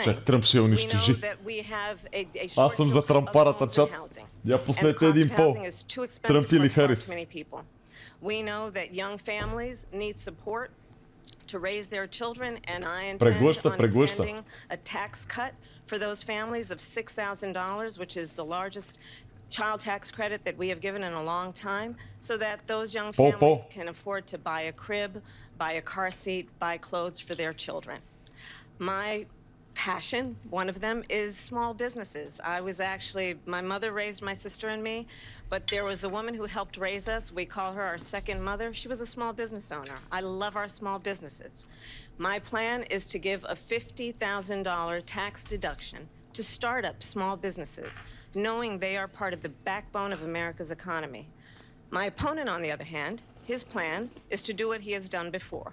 Чак Тръмп ще я унищожи. Аз съм за Тръмпарата, чат. Я пуснете един пол. Тръмп или Харис. We know that young families need support to raise their children, and I intend on extending a tax cut for those families of $6,000, which is the largest child tax credit that we have given in a long time, so that those young families can afford to buy a crib, buy a car seat, buy clothes for their children. My passion, one of them, is small businesses. My mother raised my sister and me, but there was a woman who helped raise us. We call her our second mother. She was a small business owner. I love our small businesses. My plan is to give a $50,000 tax deduction to start up small businesses, knowing they are part of the backbone of America's economy. My opponent, on the other hand, his plan is to do what he has done before,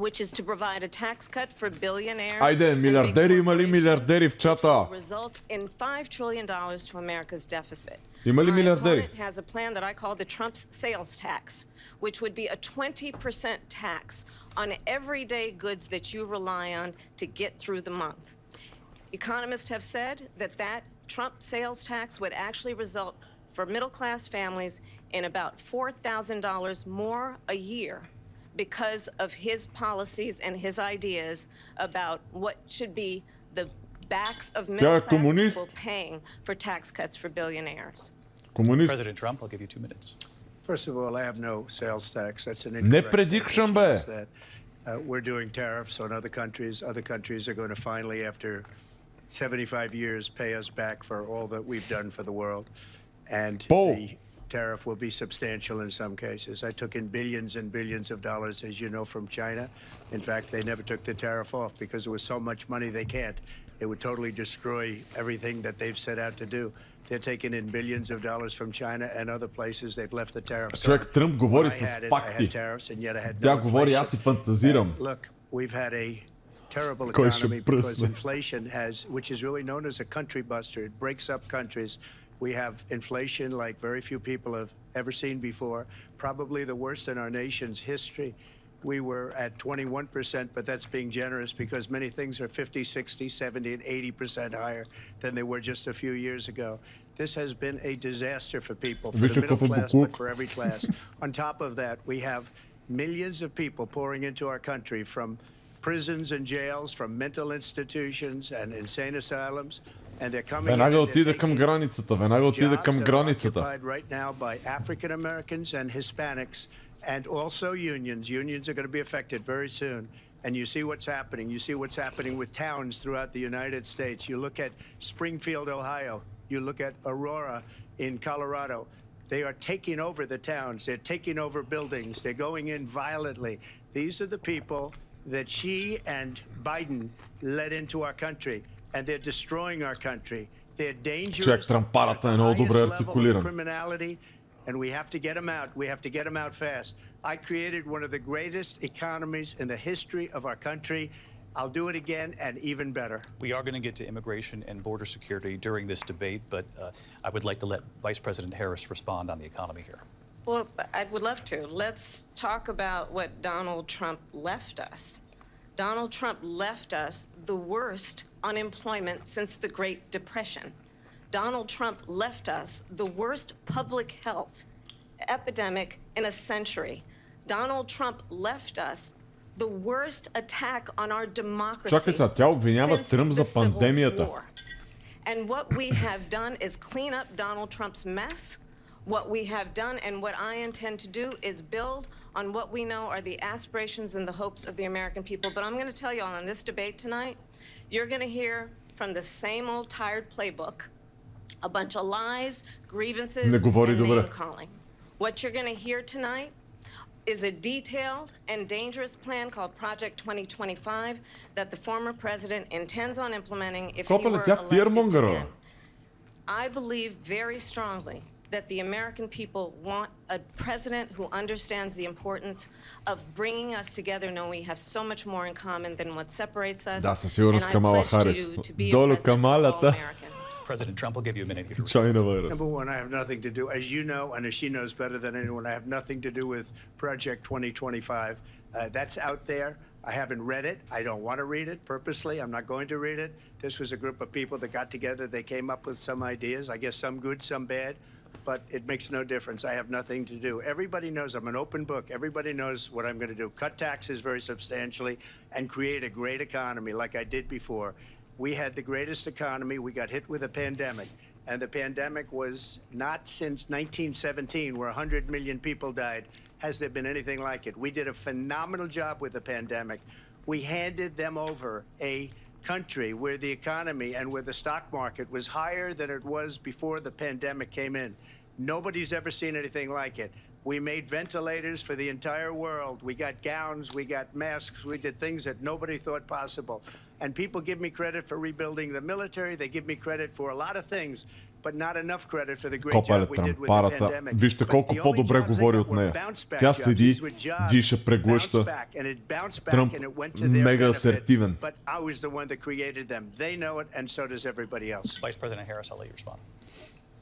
which is to provide a tax cut for billionaires. Айде, милиардери, има ли милиардери в чата? Result in $5 trillion to America's deficit. Има ли милиардери? My opponent has a plan that I call the Trump's sales tax, which would be a 20% tax on everyday goods that you rely on to get through the month. Economists have said that Trump sales tax would actually result for middle-class families in about $4,000 more a year, because of his policies and his ideas about what should be the backs of middle-class people paying for tax cuts for billionaires. President Trump, I'll give you 2 minutes. First of all, I have no sales tax. That's an incorrect prediction, that we're doing tariffs on other countries. Other countries are going to finally, after 75 years, pay us back for all that we've done for the world. And the tariff will be substantial in some cases. I took in billions and billions of dollars, as you know, from China. In fact, they never took the tariff off because there was so much money they can't. It would totally destroy everything that they've set out to do. They're taking in billions of dollars from China and other places. They've left the tariffs. Човек, Тръмп говори с факти. Тя говори, аз си фантазирам. Look, we've had a terrible economy because inflation which is really known as a country buster. It breaks up countries. We have inflation like very few people have ever seen before, probably the worst in our nation's history. We were at 21%, but that's being generous because many things are 50, 60, 70, and 80% higher than they were just a few years ago. This has been a disaster for people, for the middle class, but for every class. On top of that, we have millions of people pouring into our country from prisons and jails, from mental institutions and insane asylums. Веднага отиде към границата, веднага отиде към границата. Right now by African Americans and Hispanics and also unions. Unions are going to be affected very soon. And you see what's happening. You see what's happening with towns throughout the United States. You look at Springfield, Ohio. You look at Aurora in Colorado. They are taking over the towns. They're taking over buildings. They're going in violently. These are the people that she and Biden led into our country. And they're destroying our country. They're dangerous. Трампарата е много добре артикулиран. Criminality, and we have to get them out. We have to get them out fast. I created one of the greatest economies in the history of our country. I'll do it again and even better. We are going to get to immigration and border security during this debate, but I would like to let Vice President Harris respond on the economy here. Well, I would love to. Let's talk about what Donald Trump left us. Donald Trump left us the worst unemployment since the Great Depression. Donald Trump left us the worst public health epidemic in a century. Donald Trump left us the worst attack on our democracy. Чакайте, тя обвинява Тръмп за пандемията. And what we have done is clean up Donald Trump's mess. What we have done and what I intend to do is build on what we know are the aspirations and the hopes of the American people. But I'm going to tell you all in this debate tonight, you're going to hear from the same old tired playbook, a bunch of lies, grievances, and name-calling. What you're going to hear tonight is a detailed and dangerous plan called Project 2025 that the former president intends on implementing if he were elected again. I believe very strongly that the American people want a president who understands the importance of bringing us together, knowing we have so much more in common than what separates us. Да, със сигурност Камала Харис. Долу Камалата. President Trump will give you a minute here. China virus. Number one, I have nothing to do, as you know, and as she knows better than anyone, I have nothing to do with Project 2025. That's out there. I haven't read it. I don't want to read it purposely. I'm not going to read it. This was a group of people that got together. They came up with some ideas, I guess some good, some bad, but it makes no difference. I have nothing to do. Everybody knows I'm an open book. Everybody knows what I'm going to do. Cut taxes very substantially and create a great economy like I did before. We had the greatest economy. We got hit with a pandemic. And the pandemic was not since 1917, where 100 million people died, has there been anything like it. We did a phenomenal job with the pandemic. We handed them over a country where the economy and where the stock market was higher than it was before the pandemic came in. Nobody's ever seen anything like it. We made ventilators for the entire world. We got gowns, we got masks, we did things that nobody thought possible. And people give me credit for rebuilding the military, they give me credit for a lot of things, but not enough credit for the great job we did with the pandemic. Вижте колко по-добре говори от нея. Тя седи, диша, преглъща. Тръмп мега асертивен. But I was the one that created them. They know it, and so does everybody else. Vice President Harris, I'll let you respond.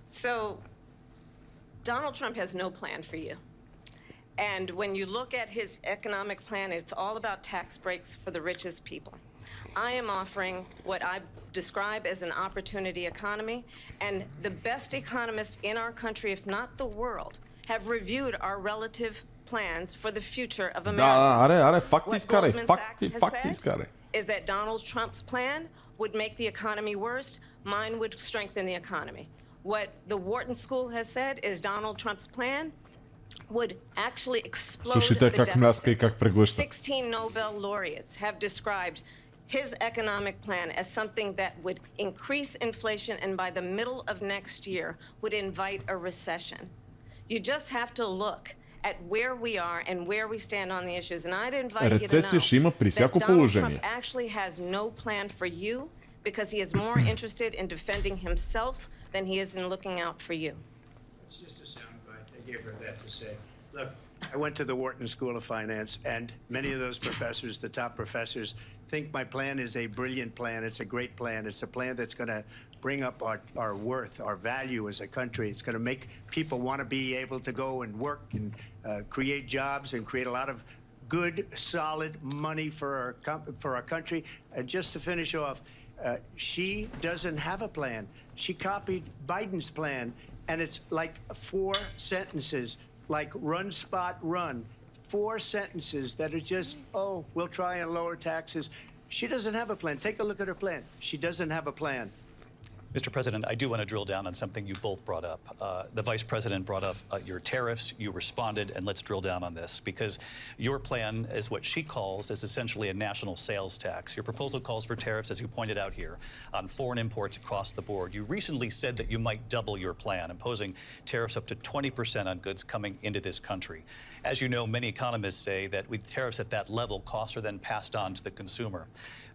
So, Donald Trump has no plan for you. And when you look at his economic plan, it's all about tax breaks for the richest people. I am offering what I describe as an opportunity economy, and the best economists in our country, if not the world, have reviewed our relative plans for the future of America. Аре, факти изкарай, факти изкарай. Is that Donald Trump's plan would make the economy worse, mine would strengthen the economy. What the Wharton School has said is Donald Trump's plan would actually explode the deficit. 16 Nobel laureates have described his economic plan as something that would increase inflation and by the middle of next year would invite a recession. You just have to look at where we are and where we stand on the issues. And I'd invite you to know that Donald Trump actually has no plan for you because he is more interested in defending himself than he is in looking out for you. It's just a soundbite. I gave her that to say. Look, I went to the Wharton School of Finance, and many of those professors, the top professors, think my plan is a brilliant plan. It's a great plan. It's a plan that's going to bring up our worth, our value as a country. It's going to make people want to be able to go and work and create jobs and create a lot of good, solid money for our country. And just to finish off, she doesn't have a plan. She copied Biden's plan, and it's like 4 sentences, like run, spot, run. 4 sentences that are just, oh, we'll try and lower taxes. She doesn't have a plan. Take a look at her plan. She doesn't have a plan. Mr. President, I do want to drill down on something you both brought up. The Vice President brought up your tariffs. You responded, and let's drill down on this because your plan is what she calls is essentially a national sales tax. Your proposal calls for tariffs, as you pointed out here, on foreign imports across the board. You recently said that you might double your plan, imposing tariffs up to 20% on goods coming into this country. As you know, many economists say that with tariffs at that level, costs are then passed on to the consumer.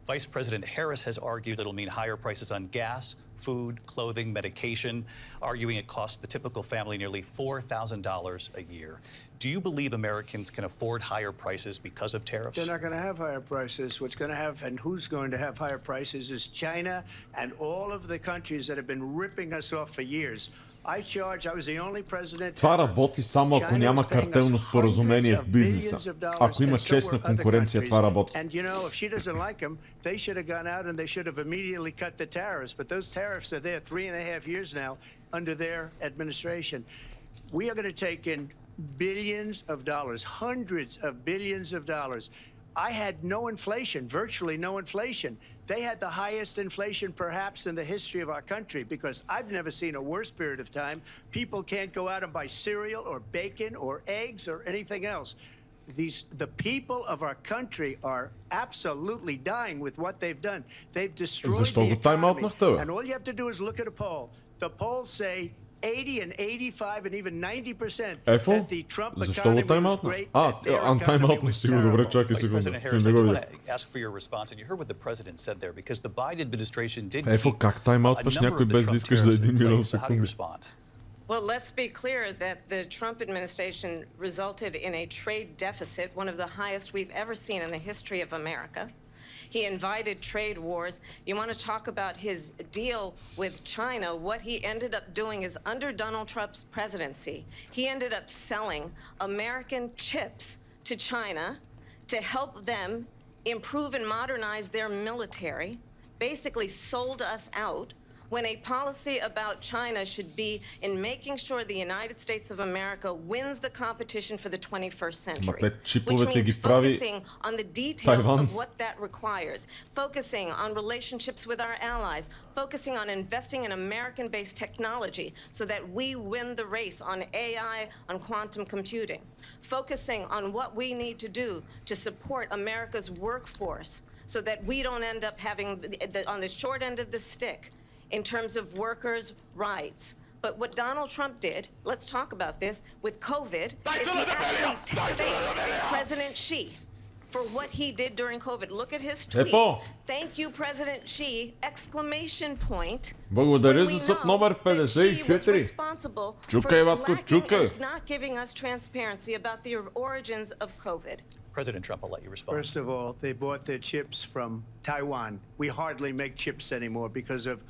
Vice President Harris has argued it'll mean higher prices on gas, food, clothing, medication, arguing it costs the typical family nearly $4,000 a year. Do you believe Americans can afford higher prices because of tariffs? They're not going to have higher prices. What's going to have and who's going to have higher prices is China and all of the countries that have been ripping us off for years. Това работи само ако няма картелно споразумение в бизнеса. Ако има честна конкуренция, това работи. They should have gone out and they should have immediately cut the tariffs. But those tariffs are there 3.5 years now under their administration. We are going to take in billions of dollars, hundreds of billions of dollars. I had no inflation, virtually no inflation. They had the highest inflation perhaps in the history of our country because I've never seen a worse period of time. People can't go out and buy cereal or bacon or eggs or anything else. The people of our country are absolutely dying with what they've done. They've destroyed the economy. And all you have to do is look at a poll. The polls say 80 and 85 and even 90% that the Trump economy was great. President Harris, I do want to ask for your response. And you heard what the president said there because the Biden administration did keep a number of the Trump tariffs in place. So how do you respond? Well, let's be clear that the Trump administration resulted in a trade deficit, one of the highest we've ever seen in the history of America. He invited trade wars. You want to talk about his deal with China? What he ended up doing is under Donald Trump's presidency, he ended up selling American chips to China to help them improve and modernize their military, basically sold us out, when a policy about China should be in making sure the United States of America wins the competition for the 21st century, which means focusing on the details of what that requires, focusing on relationships with our allies, focusing on investing in American-based technology so that we win the race on AI, on quantum computing, focusing on what we need to do to support America's workforce so that we don't end up having on the short end of the stick in terms of workers' rights. But what Donald Trump did, let's talk about this, with COVID, is he actually thanked President Xi for what he did during COVID. Look at his tweet. Thank you, President Xi, exclamation point. Благодаря за съд номер 54. Чукай, батко, чукай. Not giving us transparency about the origins of COVID. President Trump, I'll let you respond. First of all, they bought their chips from Taiwan. We hardly make chips anymore because of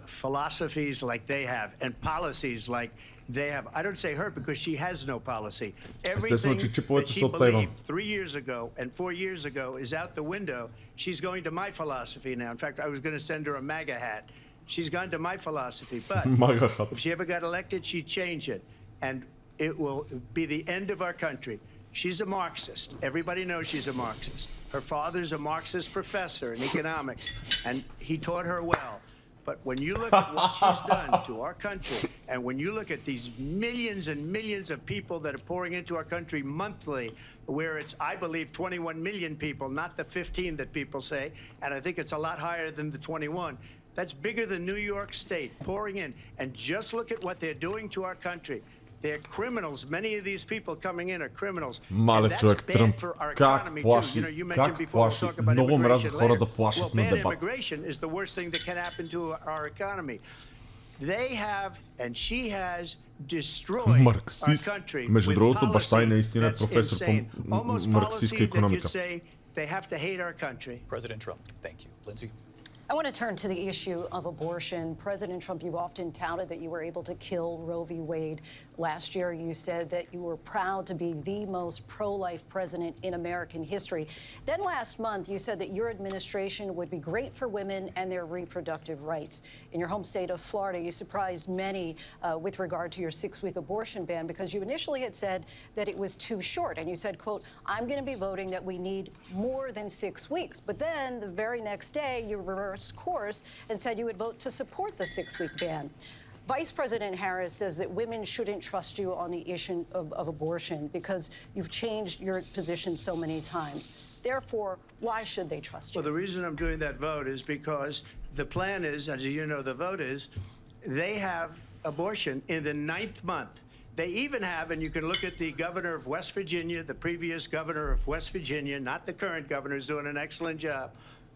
philosophies like they have and policies like they have. I don't say her because she has no policy. Everything that she believed 3 years ago and 4 years ago is out the window. She's going to my philosophy now. In fact, I was going to send her a MAGA hat. She's gone to my philosophy. But if she ever got elected, she'd change it. And it will be the end of our country. She's a Marxist. Everybody knows she's a Marxist. Her father's a Marxist professor in economics, and he taught her well. But when you look at what she's done to our country, and when you look at these millions and millions of people that are pouring into our country monthly, where it's, I believe, 21 million people, not the 15 that people say, and I think it's a lot higher than the 21. That's bigger than New York State pouring in. And just look at what they're doing to our country. They're criminals. Many of these people coming in are criminals. Мале човек, Тръмп, как плаши, много мразя хора да плашат на дебат. Immigration is the worst thing that can happen to our economy. They have, and she has, destroyed our country with policy that's insane. Almost policy that you'd say they have to hate our country. President Trump, thank you. Lindsay? I want to turn to the issue of abortion. President Trump, you've often touted that you were able to kill Roe v. Wade. Last year, you said that you were proud to be the most pro-life president in American history. Then last month, you said that your administration would be great for women and their reproductive rights. In your home state of Florida, you surprised many with regard to your 6-week abortion ban because you initially had said that it was too short. And you said, quote, I'm going to be voting that we need more than 6 weeks. But then the very next day, you reversed course and said you would vote to support the 6-week ban. Vice President Harris says that women shouldn't trust you on the issue of abortion because you've changed your position so many times. Therefore, why should they trust you? Well, the reason I'm doing that vote is because the plan is, as you know, the vote is, they have abortion in the 9th month. They even have, and you can look at the governor of West Virginia, the previous governor of West Virginia, not the current governor, who's doing an excellent job,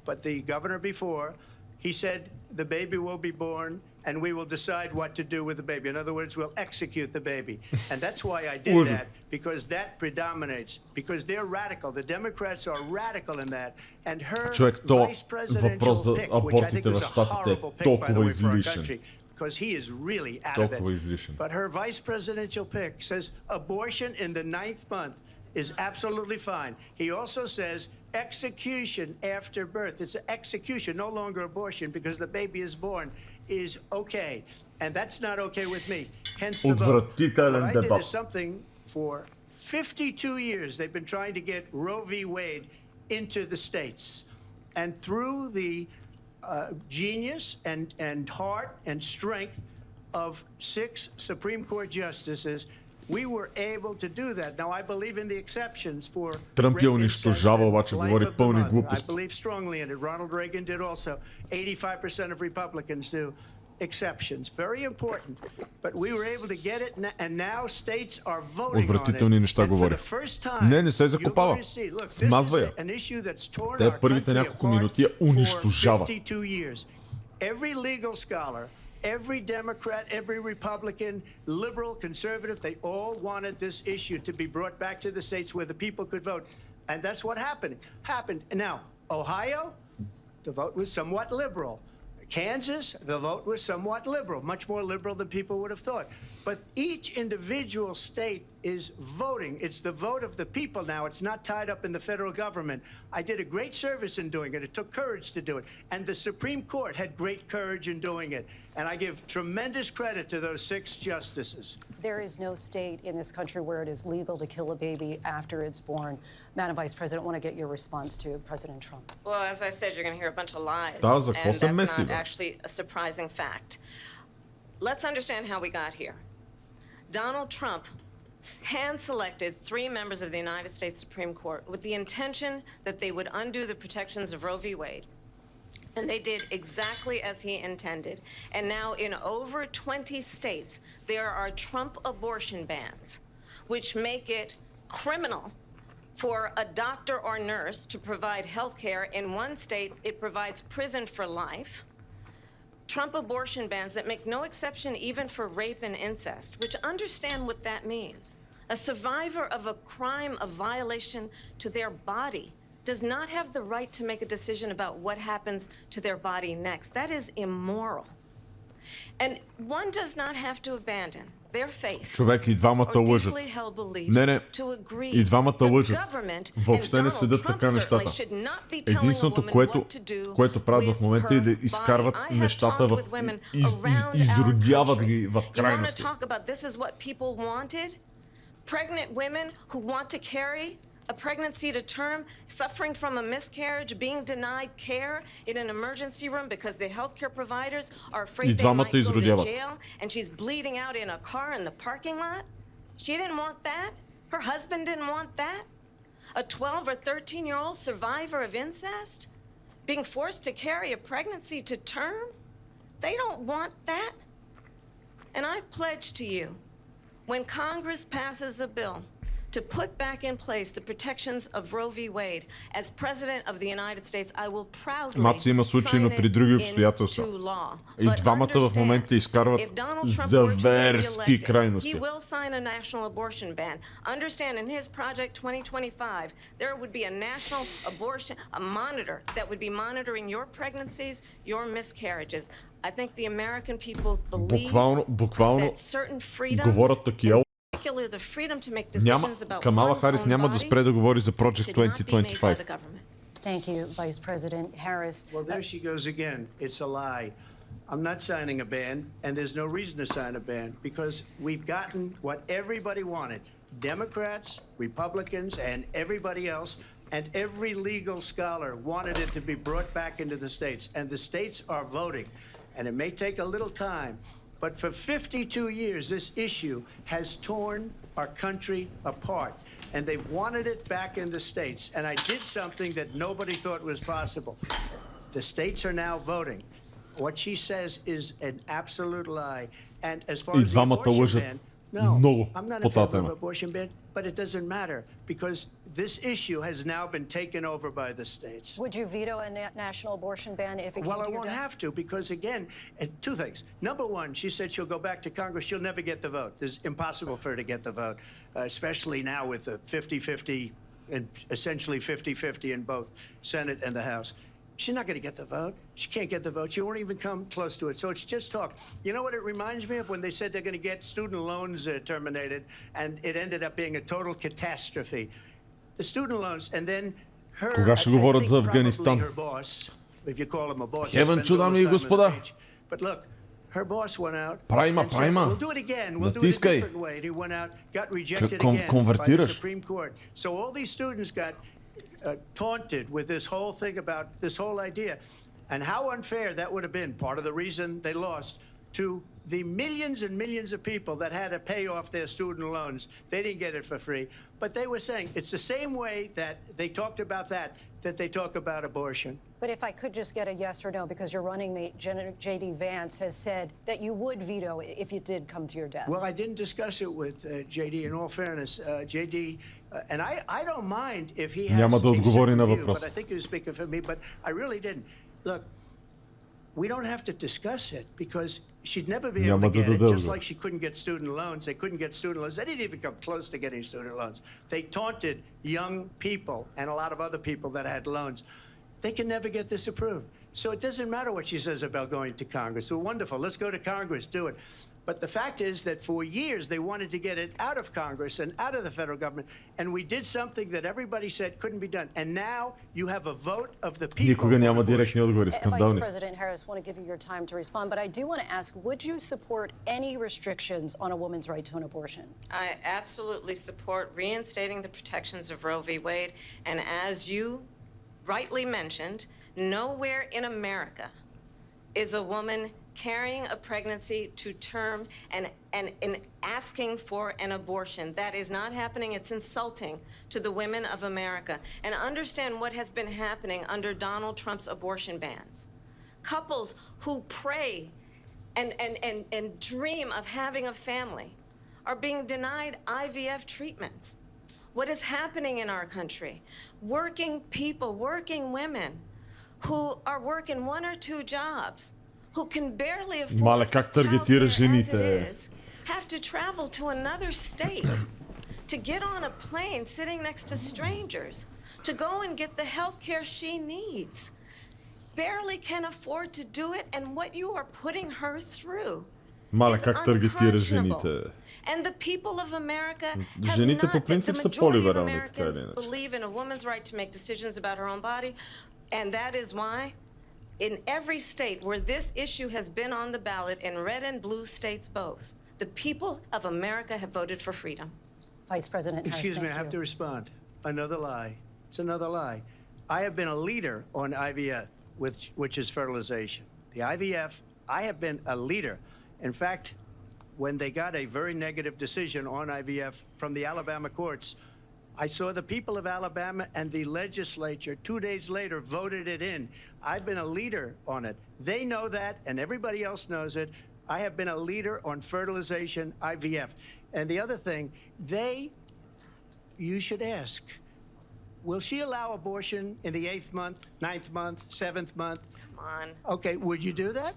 but the governor before, he said the baby will be born and we will decide what to do with the baby. In other words, we'll execute the baby. And that's why I did that, because that predominates, because they're radical. The Democrats are radical in that. And her vice presidential pick, which I think was a horrible pick, by the way, for our country, because he is really out of it. But her vice presidential pick says abortion in the 9th month is absolutely fine. He also says execution after birth. It's an execution, no longer abortion, because the baby is born, is okay. And that's not okay with me. Hence the vote. What I did is something for 52 years. They've been trying to get Roe v. Wade into the states. And through the genius and heart and strength of 6 Supreme Court justices, we were able to do that. Now, I believe in the exceptions for Тръмп я унищожава, обаче говори пълни глупости. I believe strongly in it. Ronald Reagan did also. 85% of Republicans do. Exceptions. Very important. But we were able to get it, and now states are voting on it. Отвратителни неща говори. Не се закопава. Смазва я. Те първите няколко минути я унищожава. Every legal scholar, every Democrat, every Republican, liberal, conservative, they all wanted this issue to be brought back to the states where the people could vote. And that's what happened. Now, Ohio, the vote was somewhat liberal. Kansas, the vote was somewhat liberal, much more liberal than people would have thought. But each individual state is voting. It's the vote of the people now. It's not tied up in the federal government. I did a great service in doing it. It took courage to do it. And the Supreme Court had great courage in doing it. And I give tremendous credit to those 6 justices. There is no state in this country where it is legal to kill a baby after it's born. Madam Vice President, I want to get your response to President Trump. Well, as I said, you're going to hear a bunch of lies. Да, за какво and се that's меси, not бе? actually a surprising fact. Let's understand how we got here. Donald Trump hand-selected 3 members of the United States Supreme Court with the intention that they would undo the protections of Roe v. Wade. And they did exactly as he intended. And now in over 20 states, there are Trump abortion bans, which make it criminal for a doctor or nurse to provide health care. In one state, it provides prison for life. Trump abortion bans that make no exception even for rape and incest, which understand what that means. A survivor of a crime of violation to their body does not have the right to make a decision about what happens to their body next. That is immoral. And one does not have to abandon their faith Човек, и двамата or лъжат. deeply held beliefs Не, to agree и двамата the лъжат. government Въобще and не Donald седят Trump така certainly нещата. should not be telling a Единственото, woman което, what to do което правят в момента е да with her изкарват body. I have нещата talked в... with women из- around из- изродяват our ги в country. You want to крайности. talk about this is what people wanted? Pregnant women who want to carry a pregnancy to term, suffering from a miscarriage, being denied care in an emergency room because the healthcare providers are И afraid they двамата might go to изродяват. jail, and she's bleeding out in a car in the parking lot. She didn't want that. Her husband didn't want that. A 12 or 13-year-old survivor of incest being forced to carry a pregnancy to term. They don't want that. And I pledge to you, when Congress passes a bill to put back in place the protections of Roe v. Wade, as President of the United States, I will proudly Маци има случаи, но sign при it други обстоятелства. into law. И But двамата в момента understand, изкарват if Donald Trump were to get зверски reelected, крайности. he will sign a national abortion ban. Understand, in his Project 2025, there would be a national abortion, a monitor that would be monitoring your pregnancies, your miscarriages. I think the American people believe Буквално that certain freedoms, говорят такива. particularly the freedom to make Няма, decisions about Камала one's Харис own няма да body спре да говори за Project should not be made by 2025. the government. Thank you, Vice President Harris. Well, there she goes again. It's a lie. I'm not signing a ban, and there's no reason to sign a ban because we've gotten what everybody wanted. Democrats, Republicans, and everybody else, and every legal scholar wanted it to be brought back into the states, and the states are voting. And it may take a little time, but for 52 years, this issue has torn our country apart. And they've wanted it back in the states. And I did something that nobody thought was possible. The states are now voting. What she says is an absolute lie. And as far И as the двамата abortion лъжат ban, no, много I'm not по in тази favor of тема. abortion ban, but it doesn't matter because this issue has now been taken over by the states. Would you veto a national abortion ban if it came Well, to I your won't desk? have to because, again, two things. Number one, she said she'll go back to Congress. She'll never get the vote. It's impossible for her to get the vote, especially now with the 50-50 and essentially 50-50 in both Senate and the House. She's not going to get the vote. She can't get the vote. She won't even come close to it. So it's just talk. You know what it reminds me of when they said they're going to get student loans terminated, and it ended up being a total catastrophe. The student loans, and then her, Кога ще говорят за Афганистан? her boss, if you call him a boss, Хевен spends чу, all дами his и time on the господа. page. But look, her boss went out Прайма, and said, прайма. we'll do it again. We'll do it a Натискай. different way. And he went out, got rejected Кон- again by the конвертираш. Supreme Court. So all these students got taunted with this whole thing about this whole idea. And how unfair that would have been, part of the reason they lost, to the millions and millions of people that had to pay off their student loans. They didn't get it for free. But they were saying it's the same way that they talked about that they talk about abortion. But if I could just get a yes or no, because your running mate, J.D. Vance, has said that you would veto it if it did come to your desk. Well, I didn't discuss it with J.D. In all fairness, J.D. And I don't mind if he has Няма да a отговори на certain view, въпрос. but I think he was speaking for me, but I really didn't. Look, we don't have to discuss it because she'd never be able Няма to да get it, даде just отговор. like she couldn't get student loans. They couldn't get student loans. They didn't even come close to getting student loans. They taunted young people and a lot of other people that had loans. They can never get this approved. So it doesn't matter what she says about going to Congress. Well, wonderful. Let's go to Congress. Do it. But the fact is that for years they wanted to get it out of Congress and out of the federal government, and we did something that everybody said couldn't be done. And now you have a vote of the people. Никога няма директни отговори, скандални. Vice President Harris, want to give you your time to respond, but I do want to ask, would you support any restrictions on a woman's right to an abortion? I absolutely support reinstating the protections of Roe v. Wade, and as you rightly mentioned, nowhere in America is a woman carrying a pregnancy to term and asking for an abortion. That is not happening. It's insulting to the women of America. And understand what has been happening under Donald Trump's abortion bans. Couples who pray and dream of having a family are being denied IVF treatments. What is happening in our country? Working people, working women who are working 1 or 2 jobs, who can barely afford Мале, как таргетира жените. have to travel to another state to get on a plane sitting next to strangers to go and get the health care she needs. Barely can afford to do it, and what you are putting her through Мале, is как таргетира unconscionable. жените. And the people of America have Жените not, по принцип the са majority of по-либерални, така или Americans иначе. believe in a woman's right to make decisions about her own body, and that is why in every state where this issue has been on the ballot, in red and blue states both, the people of America have voted for freedom. Vice President Harris, Excuse me, I thank have you. to respond. Another lie. It's another lie. I have been a leader on IVF, which is fertilization. The IVF, I have been a leader. In fact, when they got a very negative decision on IVF from the Alabama courts, I saw the people of Alabama and the legislature 2 days later voted it in. I've been a leader on it. They know that, and everybody else knows it. I have been a leader on fertilization, IVF. And the other thing, you should ask, will she allow abortion in the 8th month, 9th month, 7th month? Come on. Okay, would you do that?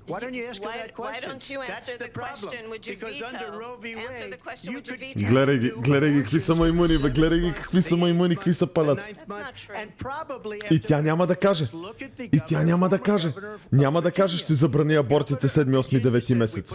Why don't you ask her that question? Why don't you That's answer the the question? problem. Would you Because veto? under Roe v. Answer Wade, the question, you would you could veto? Гледай ги какви са маймуни, бе, гледай ги какви са маймуни, какви са палят. И тя няма да каже. И тя няма да каже. Няма да каже, ще забрани абортите 7, 8, 9 месец.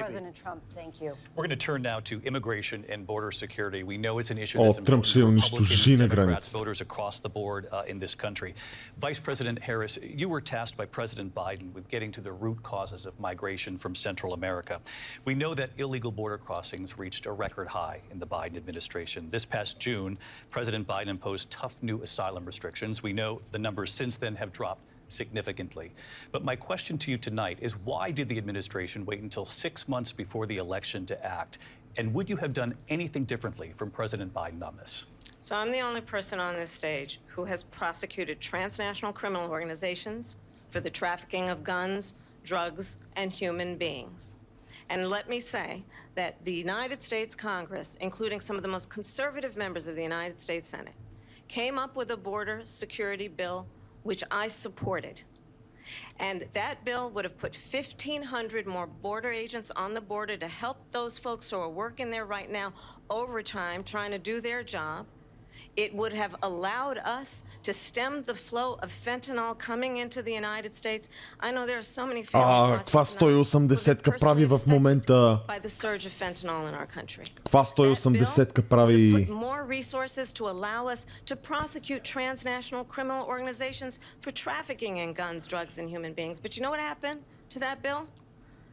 President Trump, thank you. We're going to turn now to immigration and border security. We know it's an issue О, that's Тръмп ще я important to унищожи Republicans, на Democrats, границата. voters across the board in this country. Vice President Harris, you were tasked by President Biden with getting to the root causes of migration from Central America. We know that illegal border crossings reached a record high in the Biden administration. This past June, President Biden imposed tough new asylum restrictions. We know the numbers since then have dropped significantly. But my question to you tonight is, why did the administration wait until 6 months before the election to act? And would you have done anything differently from President Biden on this? So I'm the only person on this stage who has prosecuted transnational criminal organizations for the trafficking of guns, drugs, and human beings. And let me say that the United States Congress, including some of the most conservative members of the United States Senate, came up with a border security bill which I supported. And that bill would have put 1,500 more border agents on the border to help those folks who are working there right now overtime trying to do their job. It would have allowed us to stem the flow of fentanyl coming into the United States. I know there are so many families каква 180-ка прави в момента? by the surge of fentanyl in our country. Каква 180-ка прави? Put more resources to allow us to prosecute transnational criminal organizations for trafficking in guns, drugs, and human beings. But you know what happened to that bill?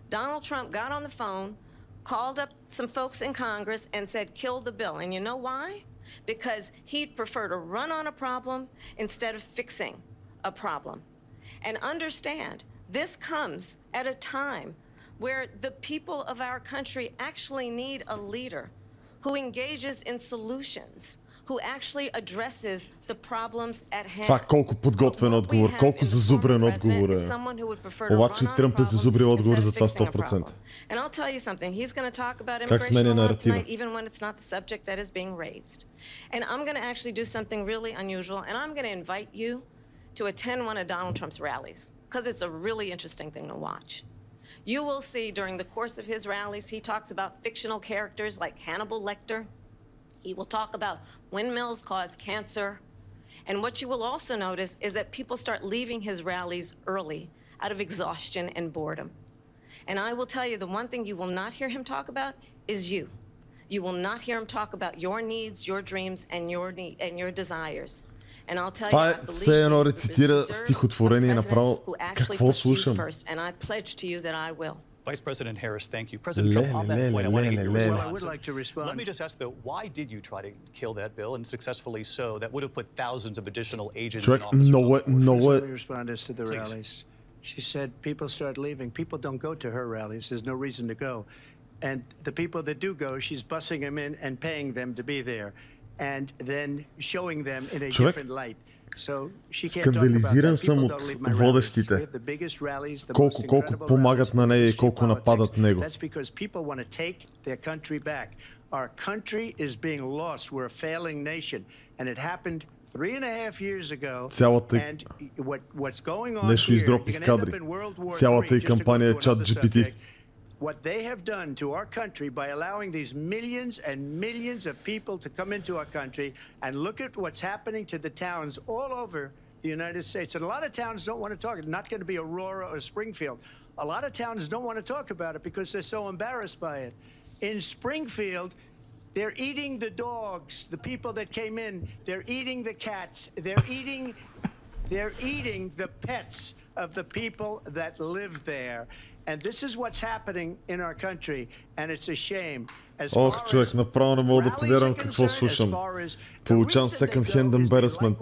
Donald Trump got on the phone, called up some folks in Congress, and said, kill the bill. And you know why? Because he'd prefer to run on a problem instead of fixing a problem. And understand, this comes at a time where the people of our country actually need a leader who engages in solutions, who actually addresses the problems at hand. Това колко подготвен отговор, колко зазубрен отговор е. Обаче Тръмп е зазубрил отговор за това 100%. And I'll tell you something, he's going to talk about Как сменя immigration law наратива? tonight, even when it's not the subject that is being raised. And I'm going to actually do something really unusual, and I'm going to invite you to attend one of Donald Trump's rallies, because it's a really interesting thing to watch. You will see during the course of his rallies, he talks about fictional characters like Hannibal Lecter. He will talk about windmills cause cancer. And what you will also notice is that people start leaving his rallies early out of exhaustion and boredom. And I will tell you, the one thing you will not hear him talk about is you. You will not hear him talk about your needs, your dreams, and your desires. And I'll tell you, Това I е believe все едно you рецитира deserve стихотворение a president направо. who actually Какво puts you слушам? first, and I pledge to you that I will. Vice President Harris, thank you. President Trump, on that point, I want to get your response. I would like to respond. Let me just ask, though, why did you try to kill that bill, and successfully so? That would have put thousands of additional agents Човек, and officers on the force. много Let me respond as to the Please. rallies. She said people start leaving. People don't go to her rallies. There's no reason to go. And the people that do go, she's bussing them in and paying them to be there. And then showing them in a different light. So she can't talk about Скандализиран that. съм People от don't leave my rallies. водещите. We have the biggest rallies, the Колко most incredible помагат rallies на in нея и history колко of нападат politics. него. That's because people want to take their country back. Our country is being lost. We're a failing nation. And it happened 3.5 years ago. Цялата And what's going on Нещо here, издропих you're gonna end up кадри. in World War Цялата III, и just to go кампания to е чат another GPT. subject. What they have done to our country by allowing these millions and millions of people to come into our country, and look at what's happening to the towns all over the United States. And a lot of towns don't want to talk. It's not going to be Aurora or Springfield. A lot of towns don't want to talk about it because they're so embarrassed by it. In Springfield, they're eating the dogs, the people that came in. They're eating the cats. They're eating the pets of the people that live there. And this is what's happening in our country, and it's a shame. Ох, човек, направо не мога да повярвам какво слушам. Получавам second hand embarrassment.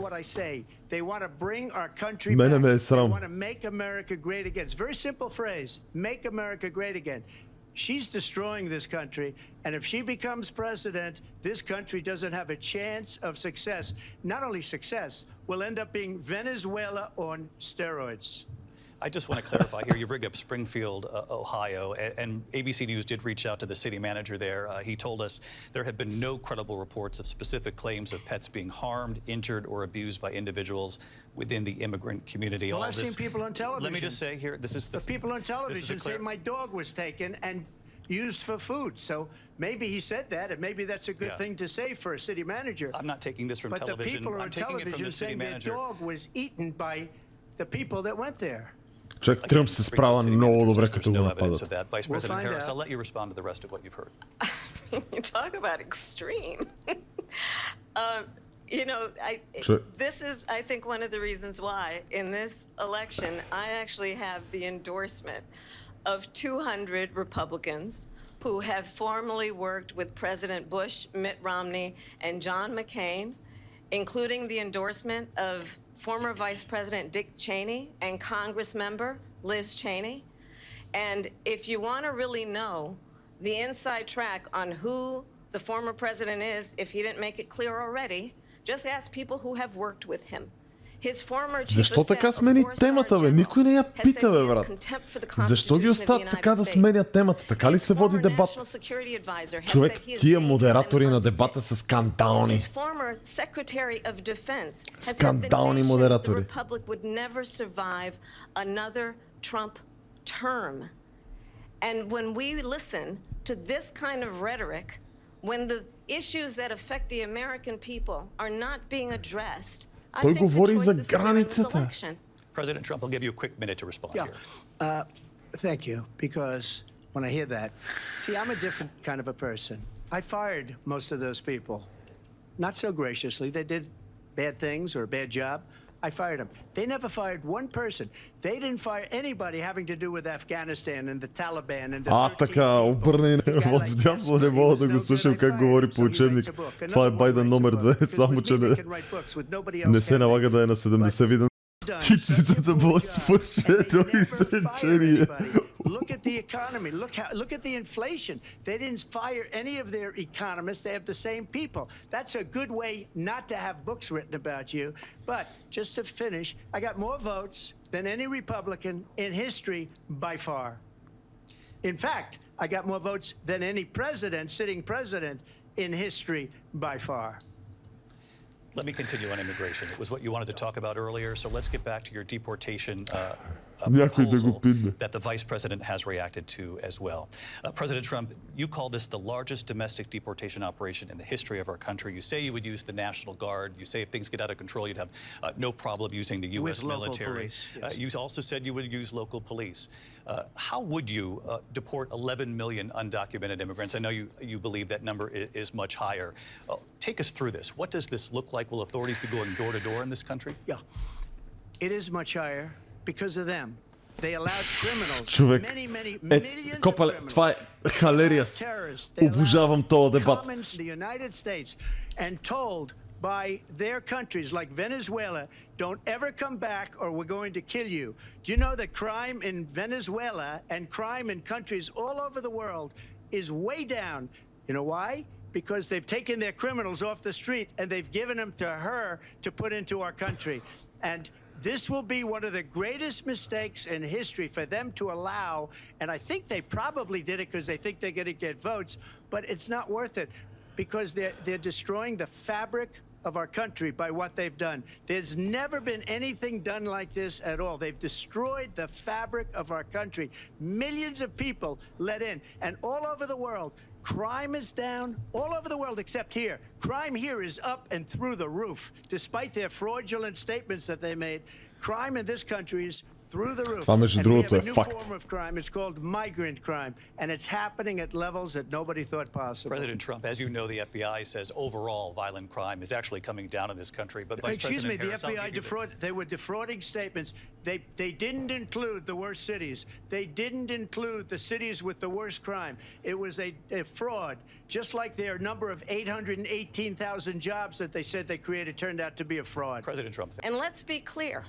Мене ме е срам. Make America great again. It's a very simple phrase. Make America great again. She's destroying this country, and if she becomes president, this country doesn't have a chance of success. Not only success, we'll end up being Venezuela on steroids. I just want to clarify here. You bring up Springfield, Ohio, and ABC News did reach out to the city manager there. He told us there have been no credible reports of specific claims of pets being harmed, injured, or abused by individuals within the immigrant community. Well, I've seen people on television. Let me just say here, this is the people on television say my dog was taken and used for food. So maybe he said that, and maybe that's a good thing to say for a city manager. I'm not taking this from but television. The people I'm on taking it from television the city saying their manager. dog was eaten by the people that went there. Човек, Тръмп се справя много добре, като го нападат. Vice President Harris, I'll let you respond to the rest of what you've heard. You talk about extreme. You know, this is, I think, one of the reasons why in this election I actually have the endorsement of 200 Republicans who have formerly worked with President Bush, Mitt Romney, and John McCain, including the endorsement of former Vice President Dick Cheney and Congress member Liz Cheney. And if you want to really know the inside track on who the former president is, if he didn't make it clear already, just ask people who have worked with him. Защо така смени темата, бе? Никой не я пита, бе, брат. Защо ги оставят така да сменят темата? Така ли се води дебат? Човек, тия модератори на дебата са скандални. Скандални модератори. And when we listen to this kind of rhetoric, when the issues that affect the American people are not being addressed, Той говори за границата. President Trump, I'll give you a quick minute to respond here. Thank you, because when I hear that, see, I'm a different kind of a person. I fired most of those people. Not so graciously. They did bad things or a bad job. I fired them. They never fired one person. They didn't fire anybody having to do with Afghanistan and the Taliban and the така, обърна и вдясно, не мога да го слушам как говори по учебник. Това е Байден номер 2, само че не се налага да е на 70 виден. Чицицата бъде свърши едно изречение. Look at the economy. Look at the inflation. They didn't fire any of their economists. They have the same people. That's a good way not to have books written about you. But just to finish, I got more votes than any Republican in history by far. In fact, I got more votes than any president, sitting president in history by far. Let me continue on immigration. It was what you wanted to talk about earlier, so let's get back to your deportation proposal that the vice president has reacted to as well. President Trump, you call this the largest domestic deportation operation in the history of our country. You say you would use the National Guard. You say if things get out of control, you'd have no problem using the U.S. military. Police, yes. You also said you would use local police. How would you deport 11 million undocumented immigrants? I know you believe that number is much higher. Take us through this. What does this look like? Will authorities be going door to door in this country? Yeah, it is much higher because of them. They allowed criminals, Човек, millions of Копале, criminals, това е халериас. terrorists. They Обожавам този дебат. come into the United States and told by their countries like Venezuela, don't ever come back or we're going to kill you. Do you know that crime in Venezuela and crime in countries all over the world is way down? You know why? Because they've taken their criminals off the street and they've given them to her to put into our country. And this will be one of the greatest mistakes in history for them to allow, and I think they probably did it because they think they're going to get votes, but it's not worth it because they're destroying the fabric of our country by what they've done. There's never been anything done like this at all. They've destroyed the fabric of our country. Millions of people let in, and all over the world, crime is down all over the world except here. Crime here is up and through the roof. Despite their fraudulent statements that they made, crime in this country is through the roof. Това, между And we другото, have е a new факт. form of crime. It's called migrant crime, and it's happening at levels that nobody thought possible. President Trump, as you know, the FBI says overall violent crime is actually coming down in this country. But Vice Excuse me, President the Harris, I'll FBI give you this. they were defrauding statements. They didn't include the worst cities. They didn't include the cities with the worst crime. It was a fraud, just like their number of 818,000 jobs that they said they created turned out to be a fraud. President Trump. And let's be clear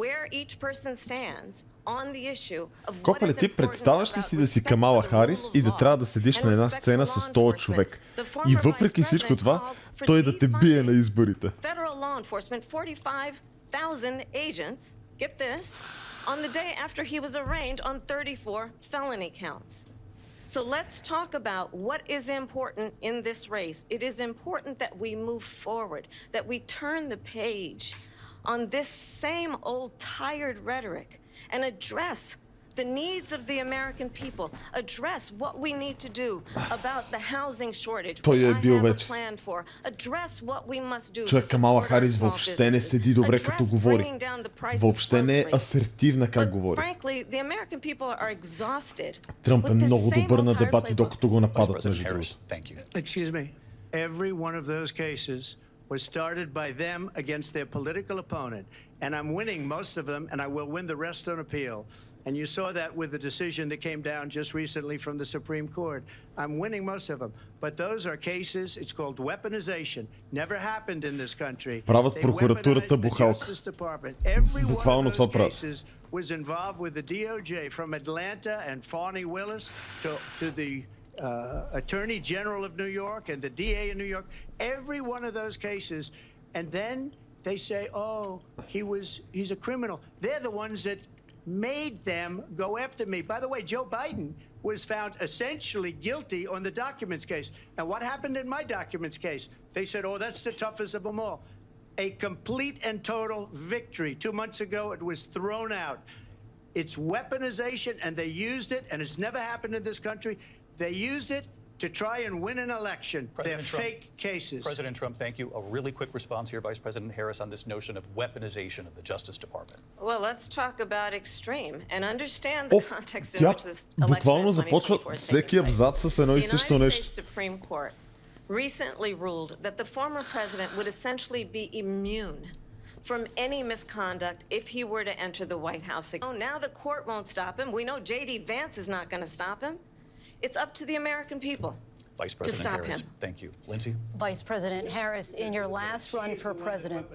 where each person stands on the issue of what Копале, is ти important представяш ли about си да си respect Камала for the Харис rule of и да law трябва да седиш and на една respect сцена for с law този enforcement? човек? The former И vice въпреки всичко president това, called for той да те бие на defunding изборите. Federal law enforcement, 45,000 agents, get this, on the day after he was arraigned on 34 felony counts. So let's talk about what is important in this race. It is important that we move forward, that we turn the page on this same old tired rhetoric and address the needs of the American people, address what we need to do about the housing shortage, which I have a plan for, address what we must do. Човек, Камала Харис въобще не седи добре като говори. Въобще не е асертивна как говори. Тръмп е много добър на дебати, докато го нападат, между другото. Excuse me. Every one of those cases was started by them against their political opponent. And I'm winning most of them, and I will win the rest on appeal. And you saw that with the decision that came down just recently from the Supreme Court. I'm winning most of them. But those are cases, it's called weaponization. Never happened in this country. Правят прокуратурата бухалка. Буквално това правят. Was involved with the DOJ from Atlanta and Fani Willis to the Attorney General of New York and the DA in New York. Every one of those cases. And then they say, oh, he's a criminal. They're the ones that made them go after me. By the way, Joe Biden was found essentially guilty on the documents case. And what happened in my documents case? They said, oh, that's the toughest of them all. A complete and total victory. 2 months ago, it was thrown out. It's weaponization, and they used it, and it's never happened in this country. They used it to try and win an election. They're fake cases. President Trump, thank you. A really quick response here, Vice President Harris, on this notion of weaponization of the Justice Department. Well, let's talk about extreme and understand the context in which this election буквално of започва 2024 is всеки taking place. абзац с едно и The също United нещо. States Supreme Court recently ruled that the former president would essentially be immune from any misconduct if he were to enter the White House again. Now the court won't stop him. We know J.D. Vance is not going to stop him. It's up to the American people. Vice President Harris, thank you. Lindsay? Vice President Harris, in your last run for president.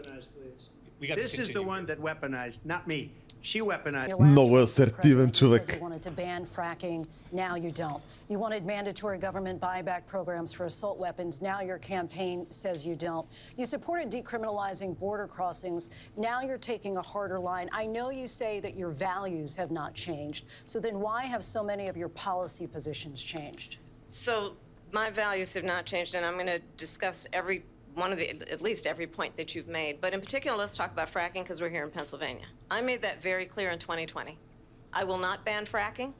This is the one that weaponized, not me. She weaponized. Много асертивен човек. You wanted to ban fracking, now you don't. You wanted mandatory government buyback programs for assault weapons, now your campaign says you don't. You supported decriminalizing border crossings, now you're taking a harder line. I know you say that your values have not changed, so then why have so many of your policy positions changed? So my values have not changed, and I'm going to discuss every at least every point that you've made. But in particular, let's talk about fracking because we're here in Pennsylvania. I made that very clear in 2020. I will not ban fracking.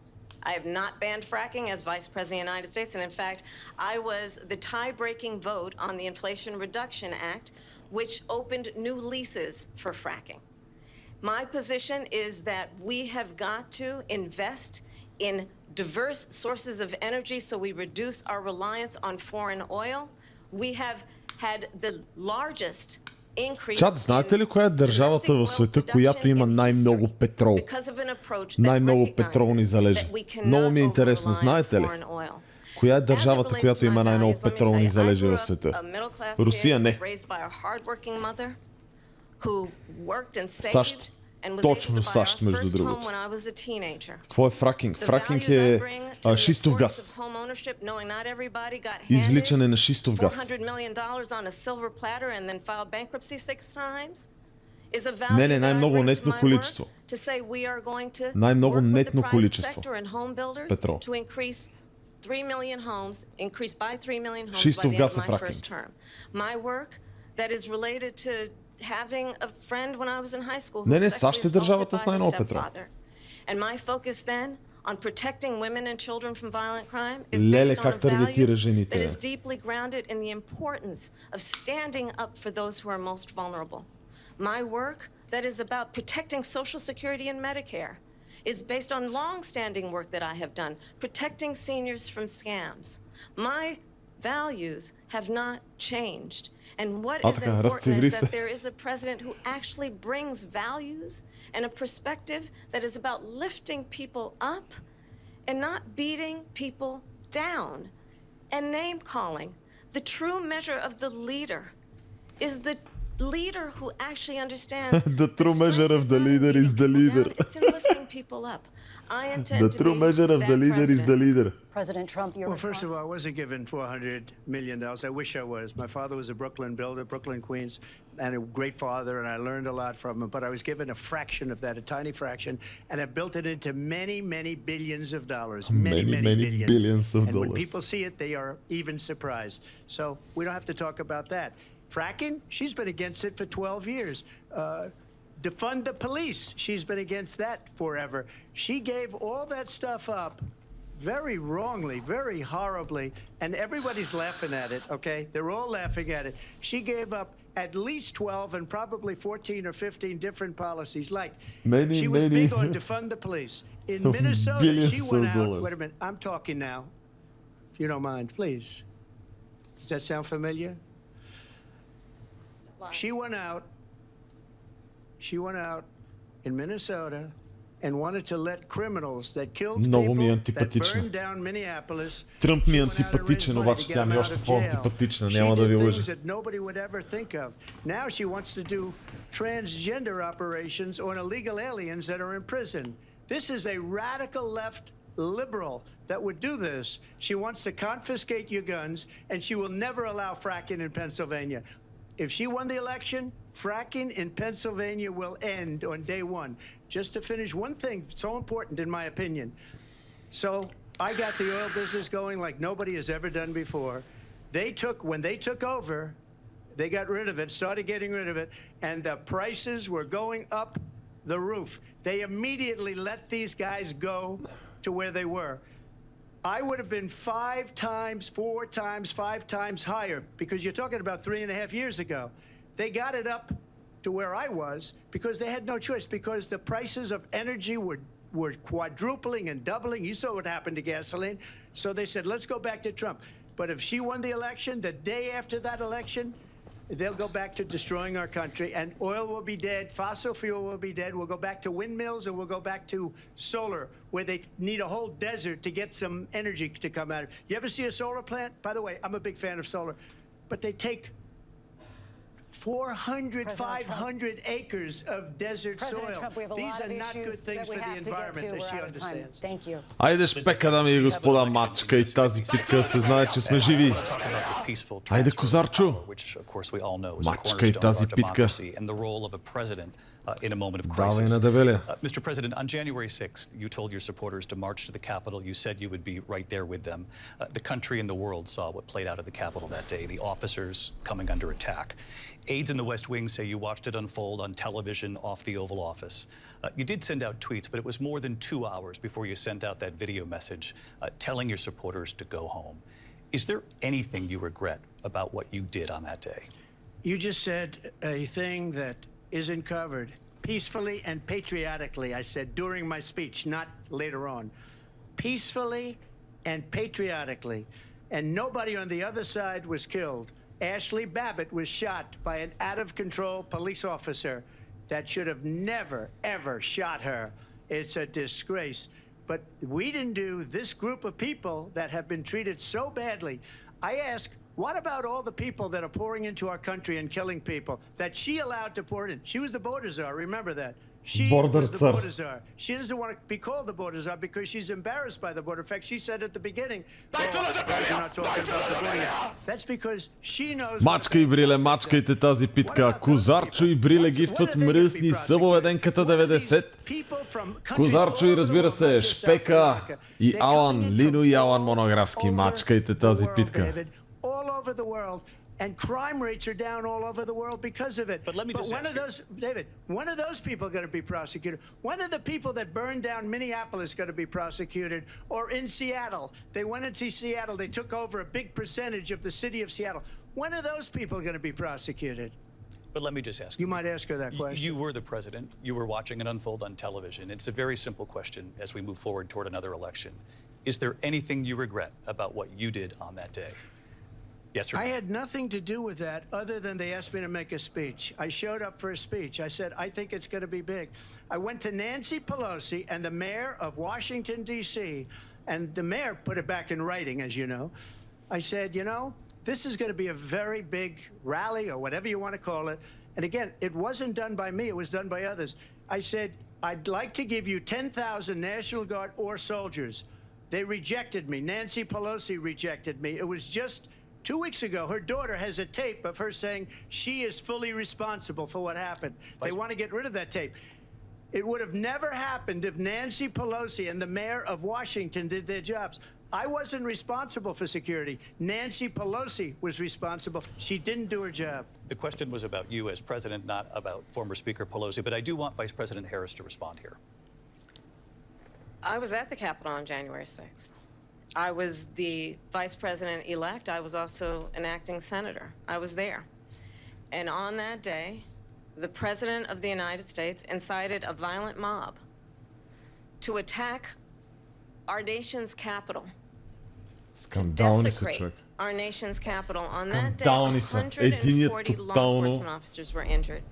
I have not banned fracking as Vice President of the United States. And in fact, I was the tie-breaking vote on the Inflation Reduction Act, which opened new leases for fracking. My position is that we have got to invest in diverse sources of energy so we reduce our reliance on foreign oil. We have had the largest increase. Чат, знаете ли коя е държавата в света, която има най-много петрол? Най-много петролни залежи. Много ми е интересно, знаете ли? Коя е държавата, която има най-много петролни залежи в света? Русия не. САЩ. Точно САЩ, между другото. Какво е фракинг? Фракинг е шистов газ. Извличане на шистов газ. Не, най-много нетно количество. Най-много нетно количество петрол. 3 million homes, increased by 3 million homes Шистов by the газ end е of my фракинг. first term. My work that is related to having a friend when I was in high school who was САЩ е sexually държавата assaulted с by her най-много петрол. stepfather. And my focus then on protecting women and children from violent crime is Леле, based on как a таргетира value жените. that is deeply grounded in the importance of standing up for those who are most vulnerable. My work that is about protecting Social Security and Medicare is based on long-standing work that I have done, protecting seniors from scams. My values have not changed. And what is important is that there is a president who actually brings values and a perspective that is about lifting people up and not beating people down and name-calling. The true measure of the leader is the leader who actually understands The true measure of the leader is the leader. It's in lifting people up. I intend The to true be measure of that the leader is the president. leader. President Trump, your Well, first of response? all, I wasn't given $400 million. I wish I was. My father was a Brooklyn builder, Brooklyn, Queens, and a great father, and I learned a lot from him. But I was given a fraction of that, a tiny fraction, and I built it into many, many billions of dollars. Many billions of And when dollars. people see it, they are even surprised. So we don't have to talk about that. Fracking, she's been against it for 12 years. Defund the police, she's been against that forever. She gave all that stuff up very wrongly, very horribly, and everybody's laughing at it, okay? They're all laughing at it. She gave up at least 12 and probably 14 or 15 different policies. Like, she was big on defund the police. In Minnesota, she went out, wait a minute, I'm talking now, if you don't mind, please. Does that sound familiar? She went out in Minnesota and wanted to let criminals that killed people, that burned down Minneapolis. Тръмп ми е антипатичен, обаче тя ми е още по-антипатична, няма да ви лъжа. That nobody would ever think of. Now she wants to do transgender operations on illegal aliens that are in prison. This is a radical left liberal that would do this. She wants to confiscate your guns, and she will never allow fracking in Pennsylvania. If she won the election, fracking in Pennsylvania will end on day one. Just to finish, one thing so important in my opinion. So I got the oil business going like nobody has ever done before. When they took over, they got rid of it, started getting rid of it, and the prices were going up the roof. They immediately let these guys go to where they were. I would have been 5 times, 4 times, 5 times higher, because you're talking about 3.5 years ago. They got it up to where I was because they had no choice, because the prices of energy were quadrupling and doubling. You saw what happened to gasoline. So they said, let's go back to Trump. But if she won the election, the day after that election, they'll go back to destroying our country, and oil will be dead, fossil fuel will be dead, we'll go back to windmills, and we'll go back to solar, where they need a whole desert to get some energy to come out of. You ever see a solar plant? By the way, I'm a big fan of solar, but they take 400, 500 acres of desert President soil. Trump, we have a These lot of are not good issues things that we for the have to get to. environment, as she We're out of time. understands. Thank you. Айде шпека, дами и господа, мачка и тази питка, се знае, че сме живи. Айде, Козарчо. Мачка и тази питка. In a moment of Давай crisis. на дебеля. Mr. President, on January 6th, you told your supporters to march to the Capitol. You said you would be right there with them. The country and the world saw what played out at the Capitol that day, the officers coming under attack. Aides in the West Wing say you watched it unfold on television off the Oval Office. You did send out tweets, but it was more than 2 hours before you sent out that video message telling your supporters to go home. Is there anything you regret about what you did on that day? You just said a thing that isn't covered. Peacefully and patriotically, I said during my speech, not later on. Peacefully and patriotically. And nobody on the other side was killed. Ashley Babbitt was shot by an out-of-control police officer that should have never, ever shot her. It's a disgrace. But we didn't do this group of people that have been treated so badly. I ask, what about all the people that are pouring into our country and killing people that she allowed to pour in? She was the border czar, remember that. She was the border czar. She doesn't want to be called the border czar because she's embarrassed by the border. In fact, she said at the beginning, oh, I'm surprised you're not talking about the border yet. That's because she knows... Мачка и Бриле, мачкайте тази питка. Козарчо и Бриле гифтват мръсни събоведенката 90. Козарчо и разбира се, Шпека и Алан, Лино и Алан Монографски. Мачкайте тази питка. All over the world, and crime rates are down all over the world because of it. But let me just one of those, David, one of those people are going to be prosecuted. One of the people that burned down Minneapolis is going to be prosecuted. Or in Seattle, they went into Seattle, they took over a big percentage of the city of Seattle. One of those people are going to be prosecuted. But let me just ask you. You might ask her that question. You were the president. You were watching it unfold on television. It's a very simple question as we move forward toward another election. Is there anything you regret about what you did on that day? Yes or no? I had nothing to do with that other than they asked me to make a speech. I showed up for a speech. I said, I think it's going to be big. I went to Nancy Pelosi and the mayor of Washington, D.C., and the mayor put it back in writing, as you know. I said, you know, this is going to be a very big rally or whatever you want to call it. And again, it wasn't done by me. It was done by others. I said, I'd like to give you 10,000 National Guard or soldiers. They rejected me. Nancy Pelosi rejected me. It was just 2 weeks ago, her daughter has a tape of her saying she is fully responsible for what happened. They want to get rid of that tape. It would have never happened if Nancy Pelosi and the mayor of Washington did their jobs. I wasn't responsible for security. Nancy Pelosi was responsible. She didn't do her job. The question was about you as president, not about former Speaker Pelosi, but I do want Vice President Harris to respond here. I was at the Capitol on January 6th. I was the vice president-elect. I was also an acting senator. I was there. And on that day, the president of the United States incited a violent mob to attack our nation's capital, to desecrate our nation's capital. On that day, 140 law enforcement officers were injured,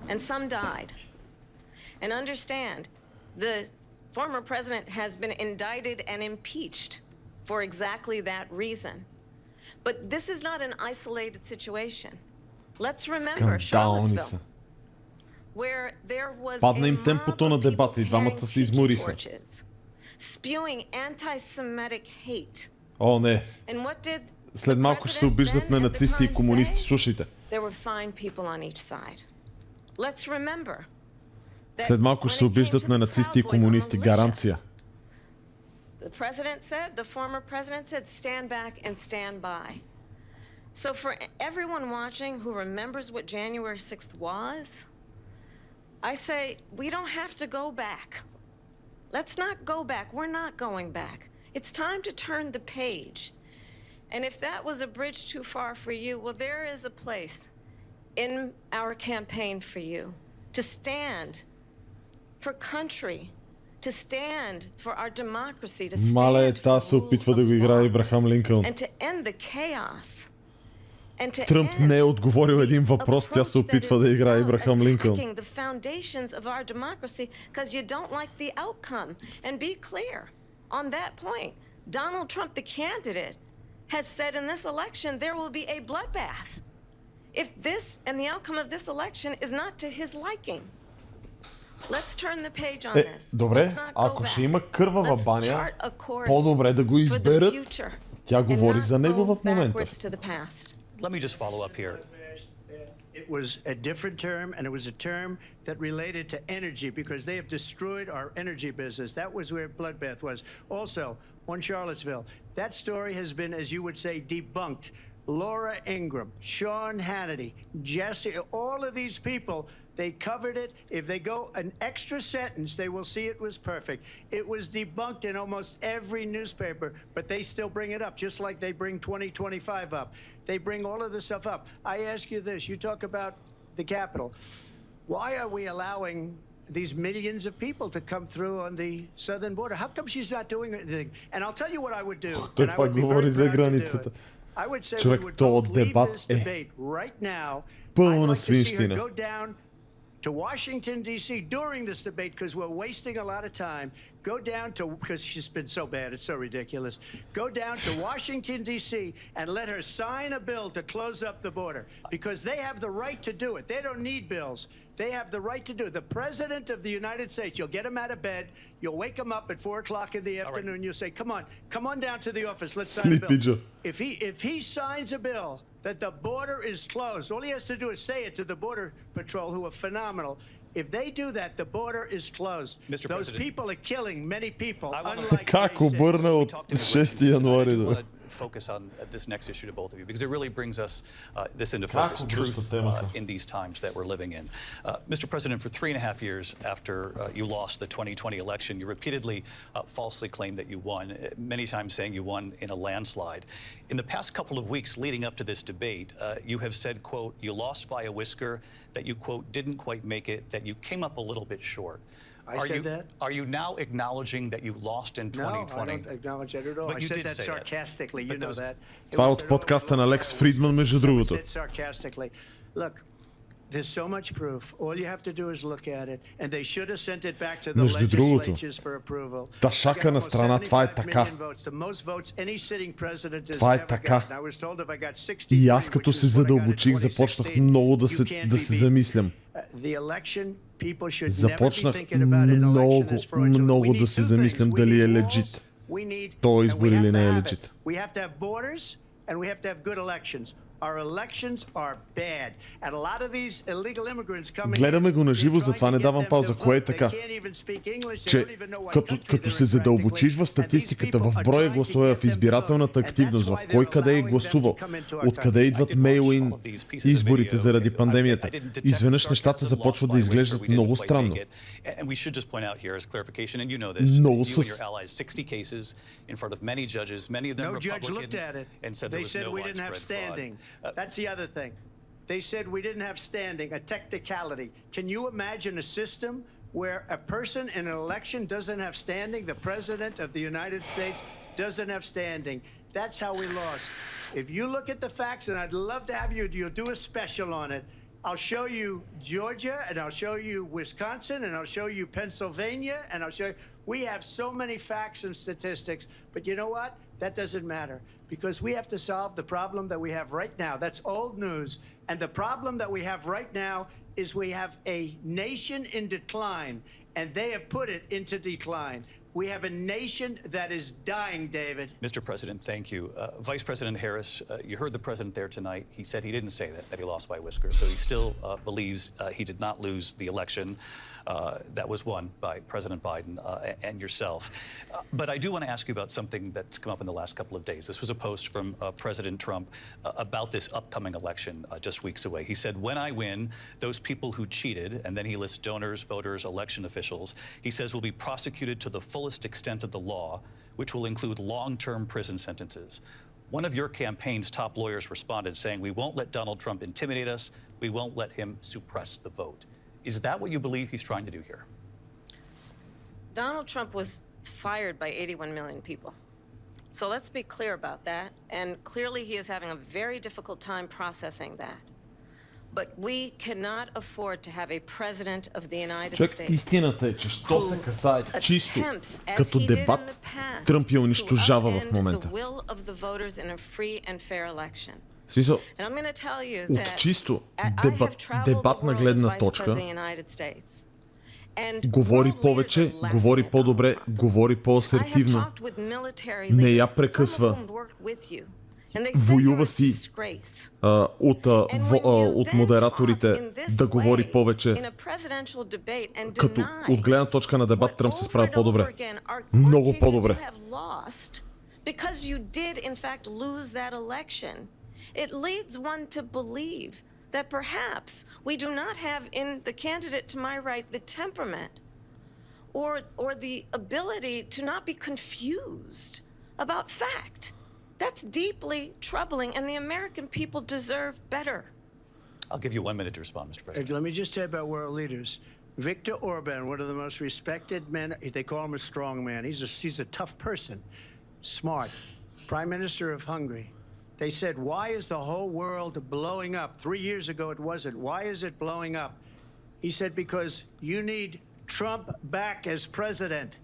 and some died. And understand, the former president has been indicted and impeached for exactly that reason. But this is not an isolated situation. Let's remember Charlottesville, where there was a mob of people carrying tiki torches, spewing anti-Semitic hate. О, не. And what did След малко ще се обиждат на нацисти и комунисти. Слушайте. There were fine people on each side. Let's remember. След малко ще се обиждат на нацисти и комунисти. Гаранция. The president said, the former president said, stand back and stand by. So for everyone watching who remembers what January 6th was, I say, we don't have to go back. Let's not go back. We're not going back. It's time to turn the page. And if that was a bridge too far for you, well, there is a place in our campaign for you to stand for country, to stand for our democracy, to stand for the rule of law, and to end the chaos. Тръмп не е отговорил един въпрос, тя се опитва да играе Ибрахам Линкълн. The foundations of our democracy because you don't like the outcome. And be clear on that point. Donald Trump, the candidate, has said in this election there will be a bloodbath if this and the outcome of this election is not to his liking. Let's turn the page on this. Добре, ако ще има кървава баня, по-добре да го изберат. Тя говори за него в момента. Let me just follow up here. It was a different term, and it was a term that related to energy because they have destroyed our energy business. That was where bloodbath was. Also, on Charlottesville, that story has been, as you would say, debunked. Laura Ingraham, Sean Hannity, Jesse, all of these people, they covered it. If they go an extra sentence, they will see it was perfect. It was debunked in almost every newspaper, but they still bring it up, just like they bring 2025 up. They bring all of this stuff up. I ask you this, you talk about the Capitol. Why are we allowing these millions of people to come through on the southern border? How come she's not doing anything? And I'll tell you what I would do. And I would be very proud to do it. I would say we would both leave this debate right now. I'd like to see her go down to Washington, D.C. during this debate because we're wasting a lot of time. Go down to, because she's been so bad, it's so ridiculous. Go down to Washington, D.C. and let her sign a bill to close up the border because they have the right to do it. They don't need bills. They have the right to do it. The President of the United States, you'll get him out of bed, you'll wake him up at 4 o'clock in the afternoon, you'll say, come on down to the office, let's sign a bill. If he signs a bill that the border is closed, all he has to do is say it to the Border Patrol, who are phenomenal. If they do that, the border is closed. Those people are killing many people, unlike Как обърна от 6 януари? Focus on this next issue to both of you because it really brings us this into focus, truth in these times that we're living in. Mr. President, for 3.5 years after you lost the 2020 election, you repeatedly falsely claimed that you won, many times saying you won in a landslide. In the past couple of weeks leading up to this debate, you have said, quote, you lost by a whisker, that you, quote, didn't quite make it, that you came up a little bit short. I said that? Are you now acknowledging that you lost in 2020? No, I don't acknowledge that at all. I said that sarcastically, you know that. Това е от подкаста на Лекс Фридман, между другото. I said sarcastically. Look, there's so much proof. All you have to do is look at it. And they should have sent it back to the legislatures for approval. Ташака на страна, това е така. Това е така. И аз като се задълбочих, започнах много да се замислям. Започнах много да се замислям дали е легит. То избор или не е легит. Гледаме го на живо, затова не давам пауза. Кое е така? Че като се задълбочиш в статистиката, в броя гласове, в избирателната активност, в кой къде е гласувал, откъде идват мейл-ин изборите заради пандемията, изведнъж нещата започват да изглеждат много странно. Много с... That's the other thing. They said we didn't have standing, a technicality. Can you imagine a system where a person in an election doesn't have standing? The President of the United States doesn't have standing. That's how we lost. If you look at the facts, and I'd love to have you'll do a special on it. I'll show you Georgia, and I'll show you Wisconsin, and I'll show you Pennsylvania, and I'll show you... We have so many facts and statistics, but you know what? That doesn't matter because we have to solve the problem that we have right now. That's old news. And the problem that we have right now is we have a nation in decline, and they have put it into decline. We have a nation that is dying, David. Mr. President, thank you. Vice President Harris, you heard the president there tonight. He said he didn't say that he lost by a whisker. So he still believes he did not lose the election that was won by President Biden and yourself. But I do want to ask you about something that's come up in the last couple of days. This was a post from President Trump about this upcoming election just weeks away. He said, when I win, those people who cheated, and then he lists donors, voters, election officials, he says will be prosecuted to the fullest extent of the law, which will include long-term prison sentences. One of your campaign's top lawyers responded saying, we won't let Donald Trump intimidate us. We won't let him suppress the vote. Is that what you believe he's trying to do here? Donald Trump was fired by 81 million people. So let's be clear about that. And clearly he is having a very difficult time processing that. But we cannot afford to have a president of the United States. Истината е, че що се касае чисто като дебат, Тръмп я унищожава в момента. В смисъл, And I'm going to tell you от that чисто I have traveled the дебатна world as гледна vice точка, president of the United States. And говори world повече, leaders are говори laughing at по-добре, Donald Trump. говори I have по-асертивно, talked with military не я leaders, прекъсва, some of whom worked with you, and they said you're воюва a си disgrace. от модераторите да говори повече, като от гледна точка на дебат Тръмп се справя по-добре. Много по-добре. Because you did in fact lose that election, it leads one to believe that perhaps we do not have in the candidate to my right the temperament or the ability to not be confused about fact. That's deeply troubling, and the American people deserve better. I'll give you 1 minute to respond, Mr. President. Let me just say about world leaders. Viktor Orban, one of the most respected men, they call him a strong man. He's a tough person, smart. Prime Minister of Hungary. They said, why is the whole world blowing up? 3 years ago it wasn't. Why is it blowing up? He said, because you need Trump back as president.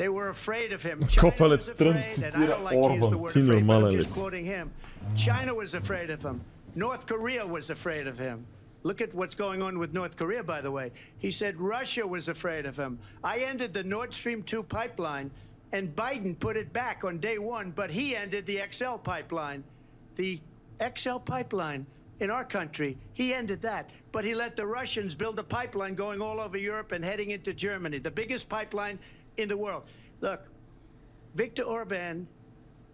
They were afraid of him. China was afraid, and I don't like to use the word afraid, but I'm just quoting him. China was afraid of him. North Korea was afraid of him. Look at what's going on with North Korea, by the way. He said Russia was afraid of him. I ended the Nord Stream 2 pipeline, and Biden put it back on day one, but he ended the XL pipeline. The XL pipeline in our country, he ended that. But he let the Russians build a pipeline going all over Europe and heading into Germany, the biggest pipeline in the world. Look, Viktor Orban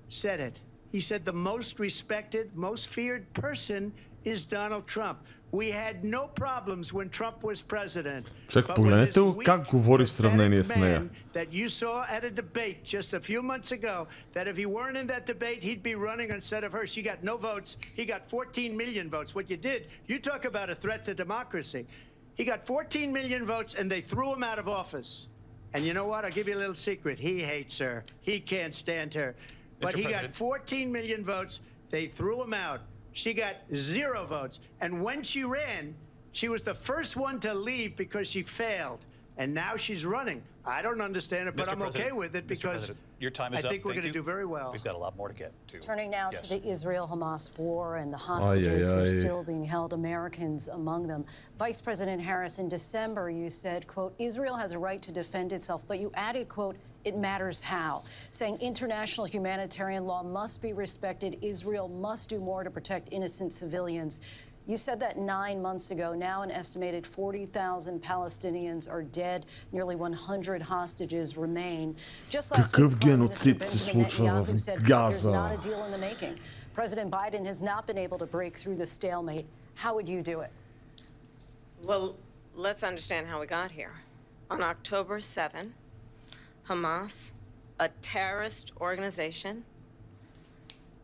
said it. He said the most respected, most feared person is Donald Trump. We had no problems when Trump was president. Чак, погледнете го как говори в сравнение с нея. That you saw at a debate just a few months ago, that if he weren't in that debate, he'd be running instead of her. She got no votes. He got 14 million votes. What you did, you talk about a threat to democracy. He got 14 million votes, and they threw him out of office. And you know what? I'll give you a little secret. He hates her. He can't stand her. But he got 14 million votes. They threw him out. She got 0 votes. And when she ran, she was the first one to leave because she failed. And now she's running. I don't understand it, but I'm okay with it because your time is I think up. we're going to do very well. We've got a lot more to get to. Turning now to the Israel-Hamas war and the hostages who are still being held, Americans among them. Vice President Harris, in December, you said, quote, Israel has a right to defend itself, but you added, quote, it matters how, saying international humanitarian law must be respected. Israel must do more to protect innocent civilians. You said that 9 months ago. Now an estimated 40,000 Palestinians are dead. Nearly 100 hostages remain. Just last week, Prime Minister Benjamin Netanyahu said there's not a deal in the making. President Biden has not been able to break through the stalemate. How would you do it? Well, let's understand how we got here. On October 7, Hamas, a terrorist organization,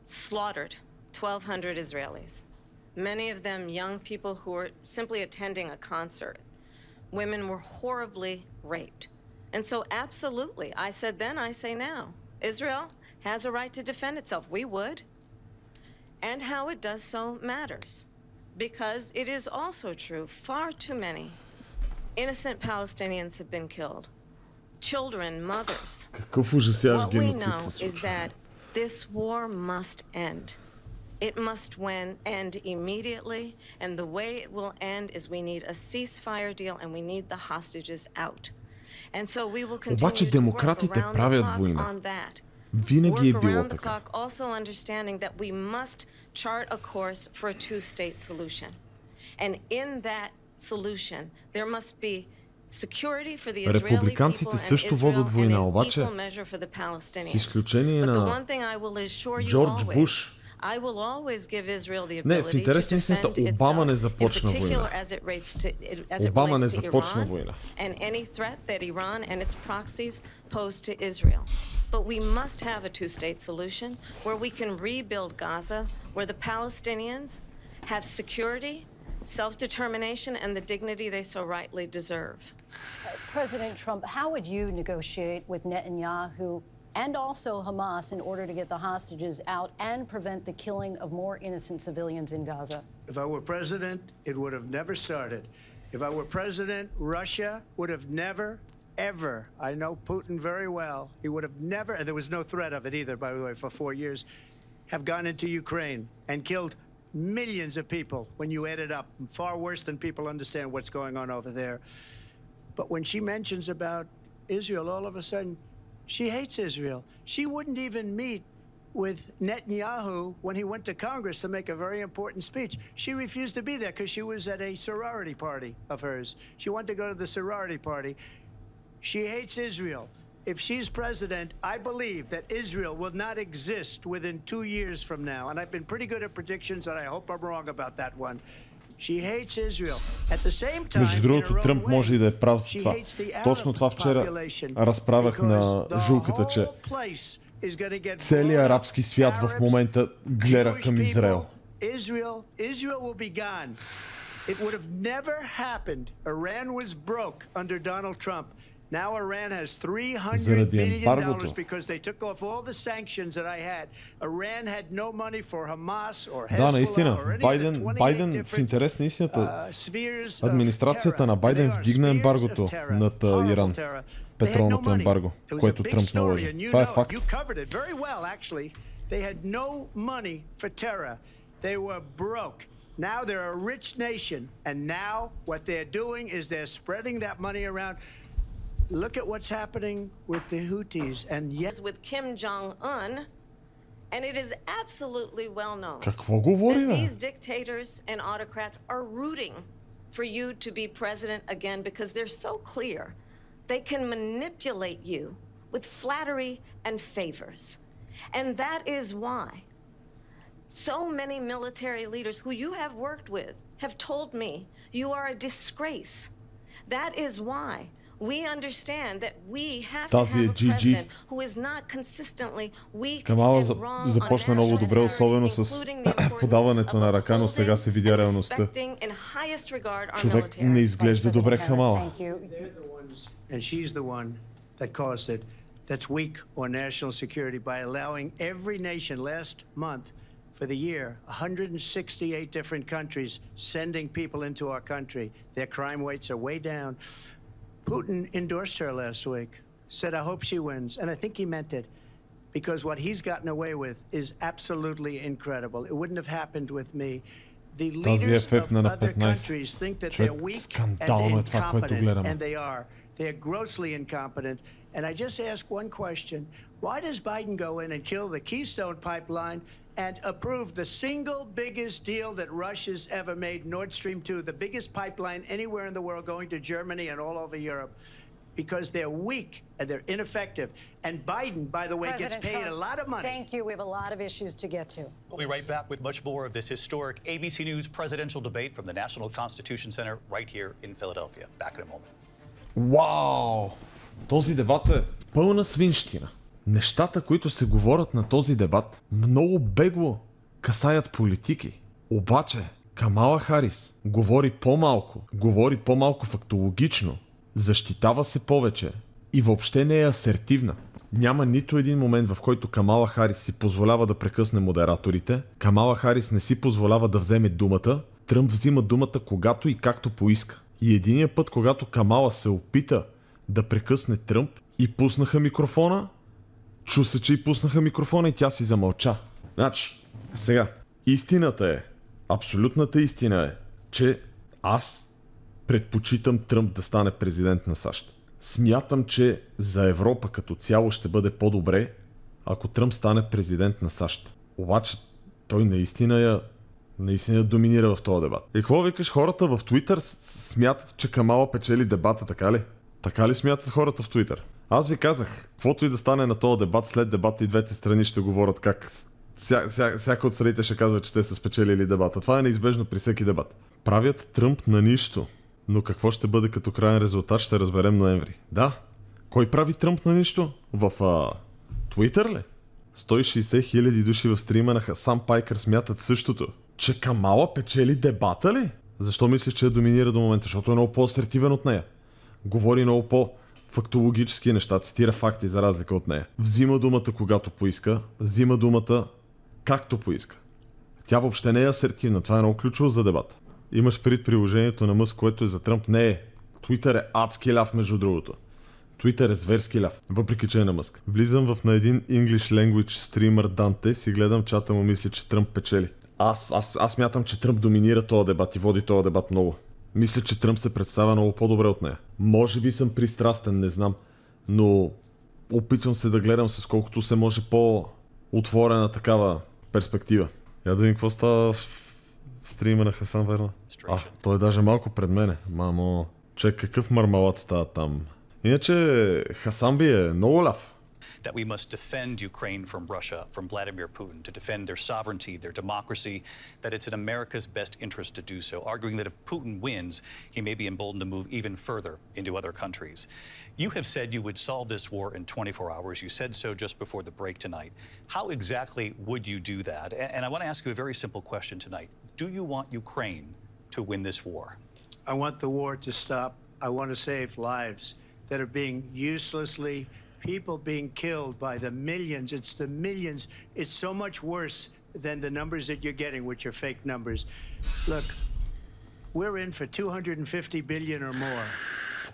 slaughtered 1,200 Israelis. Many of them young people who were simply attending a concert. Women were horribly raped. And so absolutely, I said then, I say now, Israel has a right to defend itself. We would. And how it does so matters. Because it is also true, far too many innocent Palestinians have been killed. Children, mothers. What we know is that this war must end. It must end immediately, and the way it will end is we need a ceasefire deal and we need the hostages out. And so we will continue to work around the clock on that. Винаги е Work било around the така. clock, also understanding that we must chart a course for a two-state solution. And in that solution, there must be security for the Israeli people Републиканците and също Israel водят and война, an обаче equal measure for the Palestinians. с изключение But the на one thing I will assure you Джордж always, Буш. I will always give Israel the Не, в ability to интерес на истината, defend Обама не itself, in започна particular война. as it Обама не relates to започна Iran война. and any threat that Iran and its proxies pose to Israel. But we must have a two-state solution where we can rebuild Gaza, where the Palestinians have security, self-determination, and the dignity they so rightly deserve. President Trump, how would you negotiate with Netanyahu and also Hamas in order to get the hostages out and prevent the killing of more innocent civilians in Gaza? If I were president, it would have never started. If I were president, Russia would have never, ever, I know Putin very well, he would have never, and there was no threat of it either, by the way, for 4 years, have gone into Ukraine and killed millions of people when you add it up, far worse than people understand what's going on over there. But when she mentions about Israel, all of a sudden, she hates Israel. She wouldn't even meet with Netanyahu when he went to Congress to make a very important speech. She refused to be there because she was at a sorority party of hers. She wanted to go to the sorority party. She hates Israel. If she's president, I believe that Israel will not exist within 2 years from now. And I've been pretty good at predictions, and I hope I'm wrong about that one. She hates Israel. At the same time, Между другото, Тръмп може и да е прав за това. Точно това вчера разправях на жулката, че целият арабски свят в момента гледа към Израел. Israel will be gone. It would have never happened. Iran was broke under Donald Trump. Now Iran has $300 billion because they took off all the sanctions that I had. Iran had no money for Hamas or Hezbollah. Да, наистина. Байден, в интерес на истината, администрацията на Байден вдигна ембаргото над Иран. Петролното ембарго, което Тръмп наложи. Това е факт. They had no money for terror. They were broke. Now they're a rich nation, and now what they're doing is they're spreading that money around. Look at what's happening with the Houthis, and yes, with Kim Jong-un, and it is absolutely well known Какво говори, that бе? these dictators and autocrats are rooting for you to be president again because they're so clear. They can manipulate you with flattery and favors. And that is why so many military leaders who you have worked with have told me you are a disgrace. That is why we understand that we have to have a president who is not consistently weak and wrong on започна много добре, особено с подаването на ръка, но сега се видя реалността. Човек не изглежда добре Камала. And she's the one that caused it. That's weak on national security by allowing every nation last month for the year, 168 different countries sending people into our country. Their crime rates are way down. Putin endorsed her last week, said, I hope she wins. And I think he meant it because what he's gotten away with is absolutely incredible. It wouldn't have happened with me. The leaders of other countries think that they're weak and incompetent, and they are. They're grossly incompetent. And I just ask one question. Why does Biden go in and kill the Keystone Pipeline and approve the single biggest deal that Russia's ever made, Nord Stream 2, the biggest pipeline anywhere in the world going to Germany and all over Europe? Because they're weak and they're ineffective. And Biden, by the way, gets paid a lot of money. Thank you. We have a lot of issues to get to. We'll be right back with much more of this historic ABC News presidential debate from the National Constitution Center right here in Philadelphia. Back in a moment. Вау! Този дебат е пълна свинщина. Нещата, които се говорят на този дебат, много бегло касаят политики. Обаче, Камала Харис говори по-малко фактологично, защитава се повече и въобще не е асертивна. Няма нито един момент, в който Камала Харис си позволява да прекъсне модераторите, Камала Харис не си позволява да вземе думата, Тръмп взима думата когато и както поиска. И единия път, когато Камала се опита да прекъсне Тръмп и пуснаха микрофона, чу се, че и пуснаха микрофона и тя си замълча. Значи, сега, истината е, абсолютната истина е, че аз предпочитам Тръмп да стане президент на САЩ. Смятам, че за Европа като цяло ще бъде по-добре, ако Тръмп стане президент на САЩ. Обаче, той наистина доминира в този дебат. И какво викаш, хората в Twitter смятат, че Камала печели дебата, така ли? Така ли смятат хората в Twitter? Аз ви казах, каквото и да стане на този дебат, след дебата и двете страни ще говорят как всяка от страните ще казва, че те са спечелили дебата. Това е неизбежно при всеки дебат. Правят Тръмп на нищо, но какво ще бъде като крайен резултат ще разберем ноември. Да, кой прави Тръмп на нищо? В Twitter ли? 160 хиляди души в стрима на Хасан Пайкър смятат същото. Че Камала печели дебата ли? Защо мислиш, че я доминира до момента? Защото е много по-асертивен от нея. Говори много по-фактологически неща, цитира факти за разлика от нея. Взима думата когато поиска, взима думата както поиска. Тя въобще не е асертивна, това е много ключово за дебата. Имаш пред приложението на Мъск, което е за Тръмп. Не е. Twitter е адски ляв между другото. Twitter е зверски ляв, въпреки че е на Мъск. Влизам на един English language стример Данте, си гледам чата му, мисли, че Тръмп печели. Аз мятам, че Тръмп доминира този дебат и води този дебат много. Мисля, че Тръмп се представя много по-добре от нея. Може би съм пристрастен, не знам, но опитвам се да гледам с колкото се може по-отворена такава перспектива. Я да видим какво става в стрима на Хасан, верно? Той е даже малко пред мене. Мамо, човек, какъв мармалат става там. Иначе Хасан би е много ляв. That we must defend Ukraine from Russia, from Vladimir Putin, to defend their sovereignty, their democracy, that it's in America's best interest to do so, arguing that if Putin wins, he may be emboldened to move even further into other countries. You have said you would solve this war in 24 hours. You said so just before the break tonight. How exactly would you do that? And I want to ask you a very simple question tonight. Do you want Ukraine to win this war? I want the war to stop. I want to save lives that are being uselessly, people being killed by the millions. It's the millions. It's so much worse than the numbers that you're getting, which are fake numbers. Look, we're in for 250 billion or more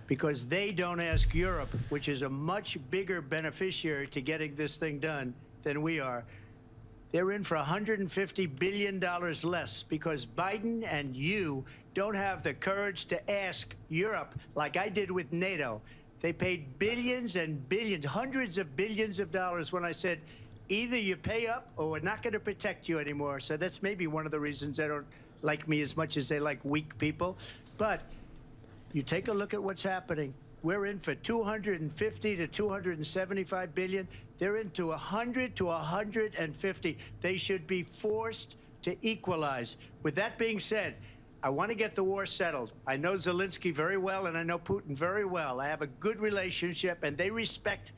because they don't ask Europe, which is a much bigger beneficiary to getting this thing done than we are. They're in for $150 billion less because Biden and you don't have the courage to ask Europe like I did with NATO. They paid billions and billions, hundreds of billions of dollars when I said, either you pay up or we're not going to protect you anymore. So that's maybe one of the reasons they don't like me as much as they like weak people. But you take a look at what's happening. We're in for 250 to 275 billion. They're into 100 to 150. They should be forced to equalize. With that being said, I want to get the war settled. I know Zelensky very well, and I know Putin very well. I have a good relationship, and they respect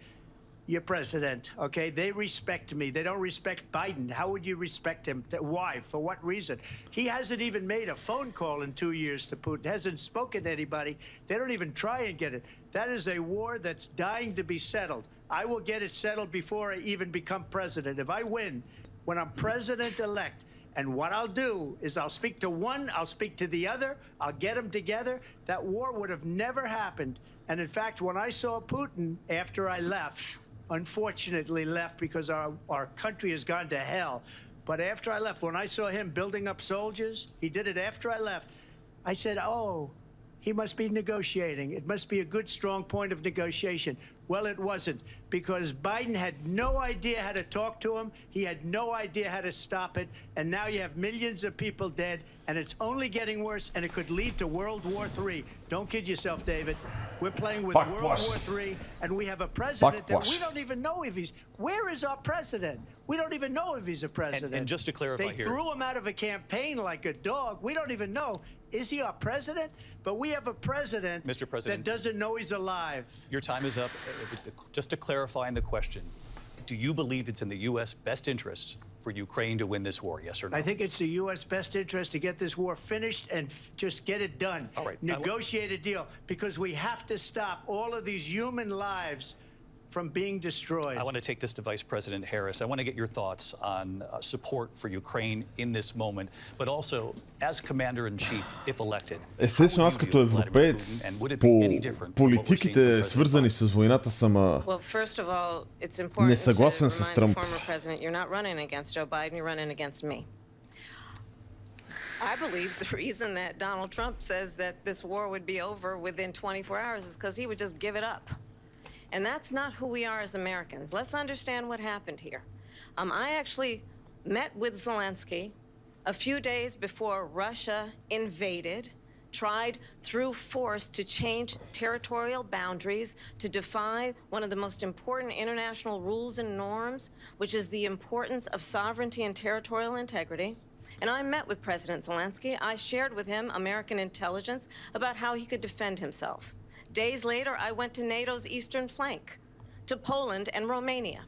your president, okay? They respect me. They don't respect Biden. How would you respect him? Why? For what reason? He hasn't even made a phone call in 2 years to Putin, hasn't spoken to anybody. They don't even try and get it. That is a war that's dying to be settled. I will get it settled before I even become president. If I win, when I'm president-elect, and what I'll do is I'll speak to one, I'll speak to the other, I'll get them together. That war would have never happened. And in fact, when I saw Putin after I left, unfortunately left because our country has gone to hell. But after I left, when I saw him building up soldiers, he did it after I left. I said, oh, he must be negotiating. It must be a good, strong point of negotiation. Well, it wasn't, because Biden had no idea how to talk to him. He had no idea how to stop it. And now you have millions of people dead, and it's only getting worse, and it could lead to World War III. Don't kid yourself, David. We're playing with World War III, and we have a president that we don't even know if he's... Where is our president? We don't even know if he's a president. And just to clarify here... They threw him out of a campaign like a dog. We don't even know. Is he our president? But we have a president, Mr. President, that doesn't know he's alive. Your time is up. Just to clarify in the question, do you believe it's in the U.S. best interest for Ukraine to win this war, yes or no? I think it's the U.S. best interest to get this war finished and just get it done. All right. Negotiate a deal, because we have to stop all of these human lives from being destroyed. I want to take this to Vice President Harris. I want to get your thoughts on support for Ukraine in this moment, but also as Commander-in-Chief, if elected. Естествено, аз като европеец по политиките, свързани с войната, съм несъгласен с Тръмп. I believe the reason that Donald Trump says that this war would be over within 24 hours is because he would just give it up. And that's not who we are as Americans. Let's understand what happened here. I actually met with Zelensky a few days before Russia invaded, tried through force to change territorial boundaries, to defy one of the most important international rules and norms, which is the importance of sovereignty and territorial integrity. And I met with President Zelensky. I shared with him American intelligence about how he could defend himself. Days later, I went to NATO's eastern flank, to Poland and Romania.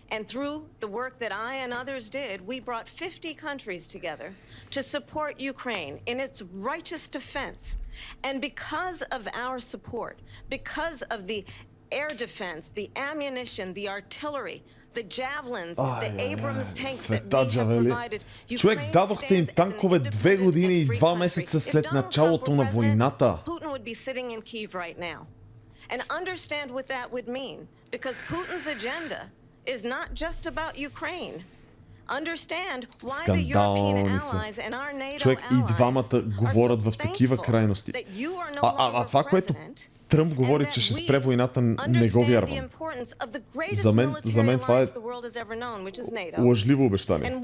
And through the work that I and others did, we brought 50 countries together to support Ukraine in its righteous defense. And because of our support, because of the air defense, the ammunition, the artillery, the javelins, the Abrams tanks that we have provided, човек, дадохте им танкове 2 години и 2 месеца след началото на войната. Putin would be sitting in Kyiv right now. And understand what that would mean, because Putin's agenda is not just about Ukraine. understand why the European allies and our NATO Човек, и allies двамата говорят в такива крайности. А това, което Тръмп говори, че ще спре войната, не го вярвам. За мен това е лъжливо обещание.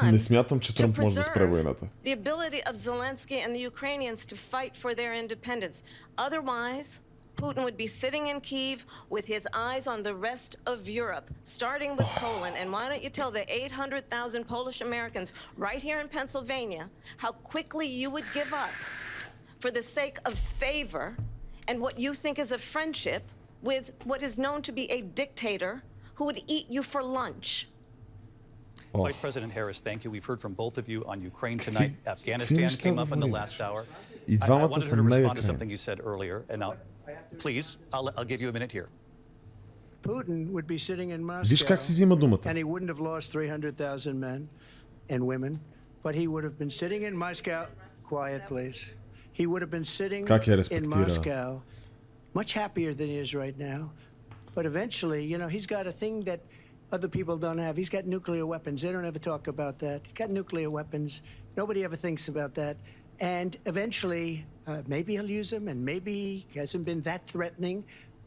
Не смятам, че Тръмп може да спре войната. Putin would be sitting in Kyiv with his eyes on the rest of Europe, starting with Poland. And why don't you tell the 800,000 Polish Americans right here in Pennsylvania how quickly you would give up for the sake of favor and what you think is a friendship with what is known to be a dictator who would eat you for lunch. Vice President Harris, thank you. We've heard from both of you on Ukraine tonight. Afghanistan came up in the last hour. I wanted her to respond to something you said earlier, and please, I'll give you a minute here. Putin would be sitting in Moscow, Виж как си взима думата. and he wouldn't have lost 300,000 men and women, but he would have been sitting in Moscow. Quiet, please. He would have been sitting in Moscow, much happier than he is right now. But eventually, you know, he's got a thing that other people don't have. He's got nuclear weapons. They don't ever talk about that. He's got nuclear weapons. Nobody ever thinks about that. And eventually, maybe he'll use them, and maybe he hasn't been that threatening,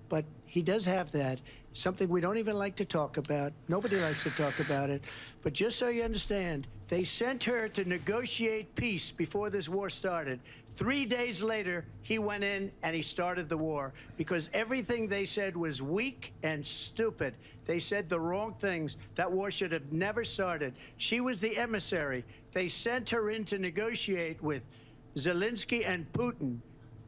but he does have that. Something we don't even like to talk about. Nobody likes to talk about it. But just so you understand, they sent her to negotiate peace before this war started. 3 days later, he went in and he started the war because everything they said was weak and stupid. They said the wrong things. That war should have never started. She was the emissary. They sent her in to negotiate with Zelensky and Putin,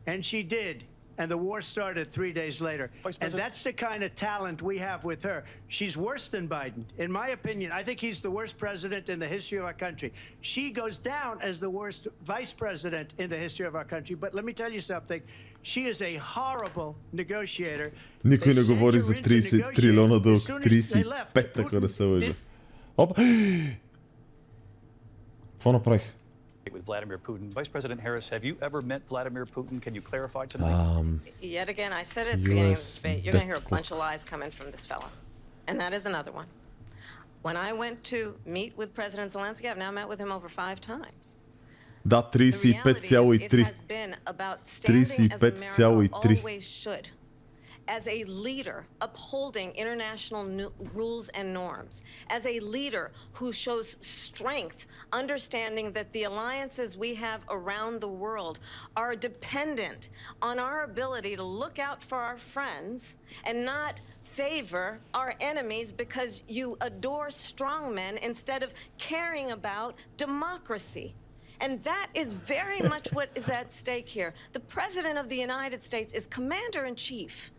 and she did. And the war started 3 days later. And that's the kind of talent we have with her. She's worse than Biden. In my opinion, I think he's the worst president in the history of our country. She goes down as the worst vice president in the history of our country. But let me tell you something. She is a horrible negotiator. Никой не говори за 30 трилиона дълг. 35, ако да се лъжа. Оп! Какво направих? With Vladimir Putin. Vice President Harris, have you ever met Vladimir Putin? Can you clarify tonight? Yet again, I said at the beginning of the debate, you're going to hear a bunch of lies coming from this fellow. And that is another one. When I went to meet with President Zelensky, I've now met with him over 5 times. Да, 35,3. 35,3. Always should. As a leader upholding international rules and norms, as a leader who shows strength, understanding that the alliances we have around the world are dependent on our ability to look out for our friends and not favor our enemies because you adore strongmen instead of caring about democracy. And that is very much what is at stake here. The President of the United States is Commander-in-Chief.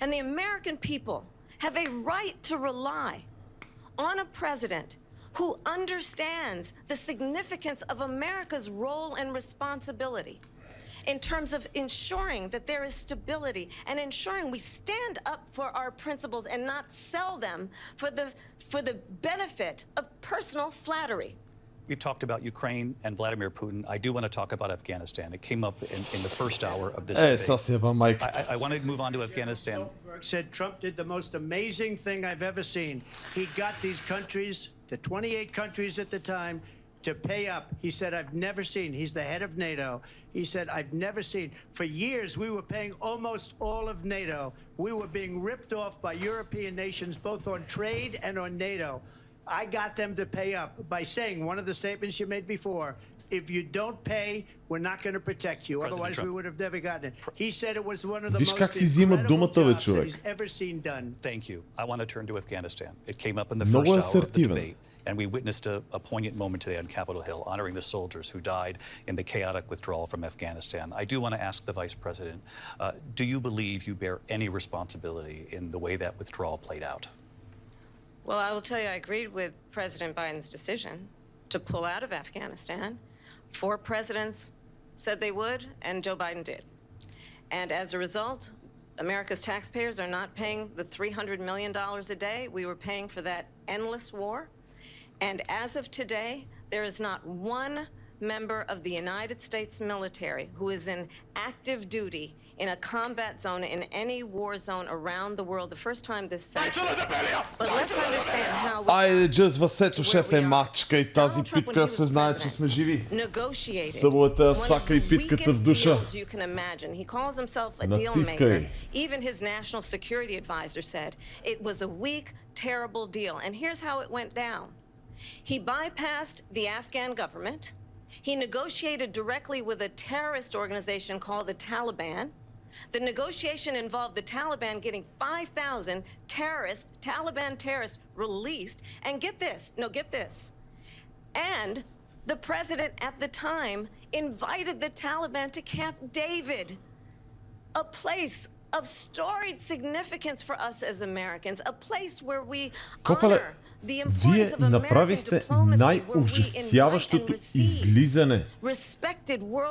And the American people have a right to rely on a president who understands the significance of America's role and responsibility in terms of ensuring that there is stability and ensuring we stand up for our principles and not sell them for the benefit of personal flattery. We've talked about Ukraine and Vladimir Putin. I do want to talk about Afghanistan. It came up in the first hour of this debate. I want to move on to Afghanistan. Said Trump did the most amazing thing I've ever seen. He got these countries, the 28 countries at the time, to pay up. He said, I've never seen. He's the head of NATO. He said, I've never seen. For years, we were paying almost all of NATO. We were being ripped off by European nations, both on trade and on NATO. I got them to pay up by saying one of the statements you made before, if you don't pay, we're not going to protect you. Otherwise, we would have never gotten it. He said it was one of the most incredible jobs that he's ever seen done. Thank you. I want to turn to Afghanistan. It came up in the first hour of the debate, and we witnessed a poignant moment today on Capitol Hill, honoring the soldiers who died in the chaotic withdrawal from Afghanistan. I do want to ask the Vice President, do you believe you bear any responsibility in the way that withdrawal played out? Well, I will tell you, I agreed with President Biden's decision to pull out of Afghanistan. 4 presidents said they would, and Joe Biden did. And as a result, America's taxpayers are not paying the $300 million a day we were paying for that endless war. And as of today, there is not one member of the United States military who is in active duty in a combat zone in any war zone around the world, the first time this century. But let's understand how we Айде, джъзва сето, шеф е мачка и тази питка се знае, че сме живи. Събулата сака и питката в душа. Натискай. Even his national security advisor said it was a weak, terrible deal. And here's how it went down. He bypassed the Afghan government. He negotiated directly with a terrorist organization called the Taliban. The negotiation involved the Taliban getting 5,000 Taliban terrorists released. And get this. And the president at the time invited the Taliban to Camp David, a place of storied significance for us as Americans, a place where we honor the importance of American diplomacy, най-ужасяващото излизане.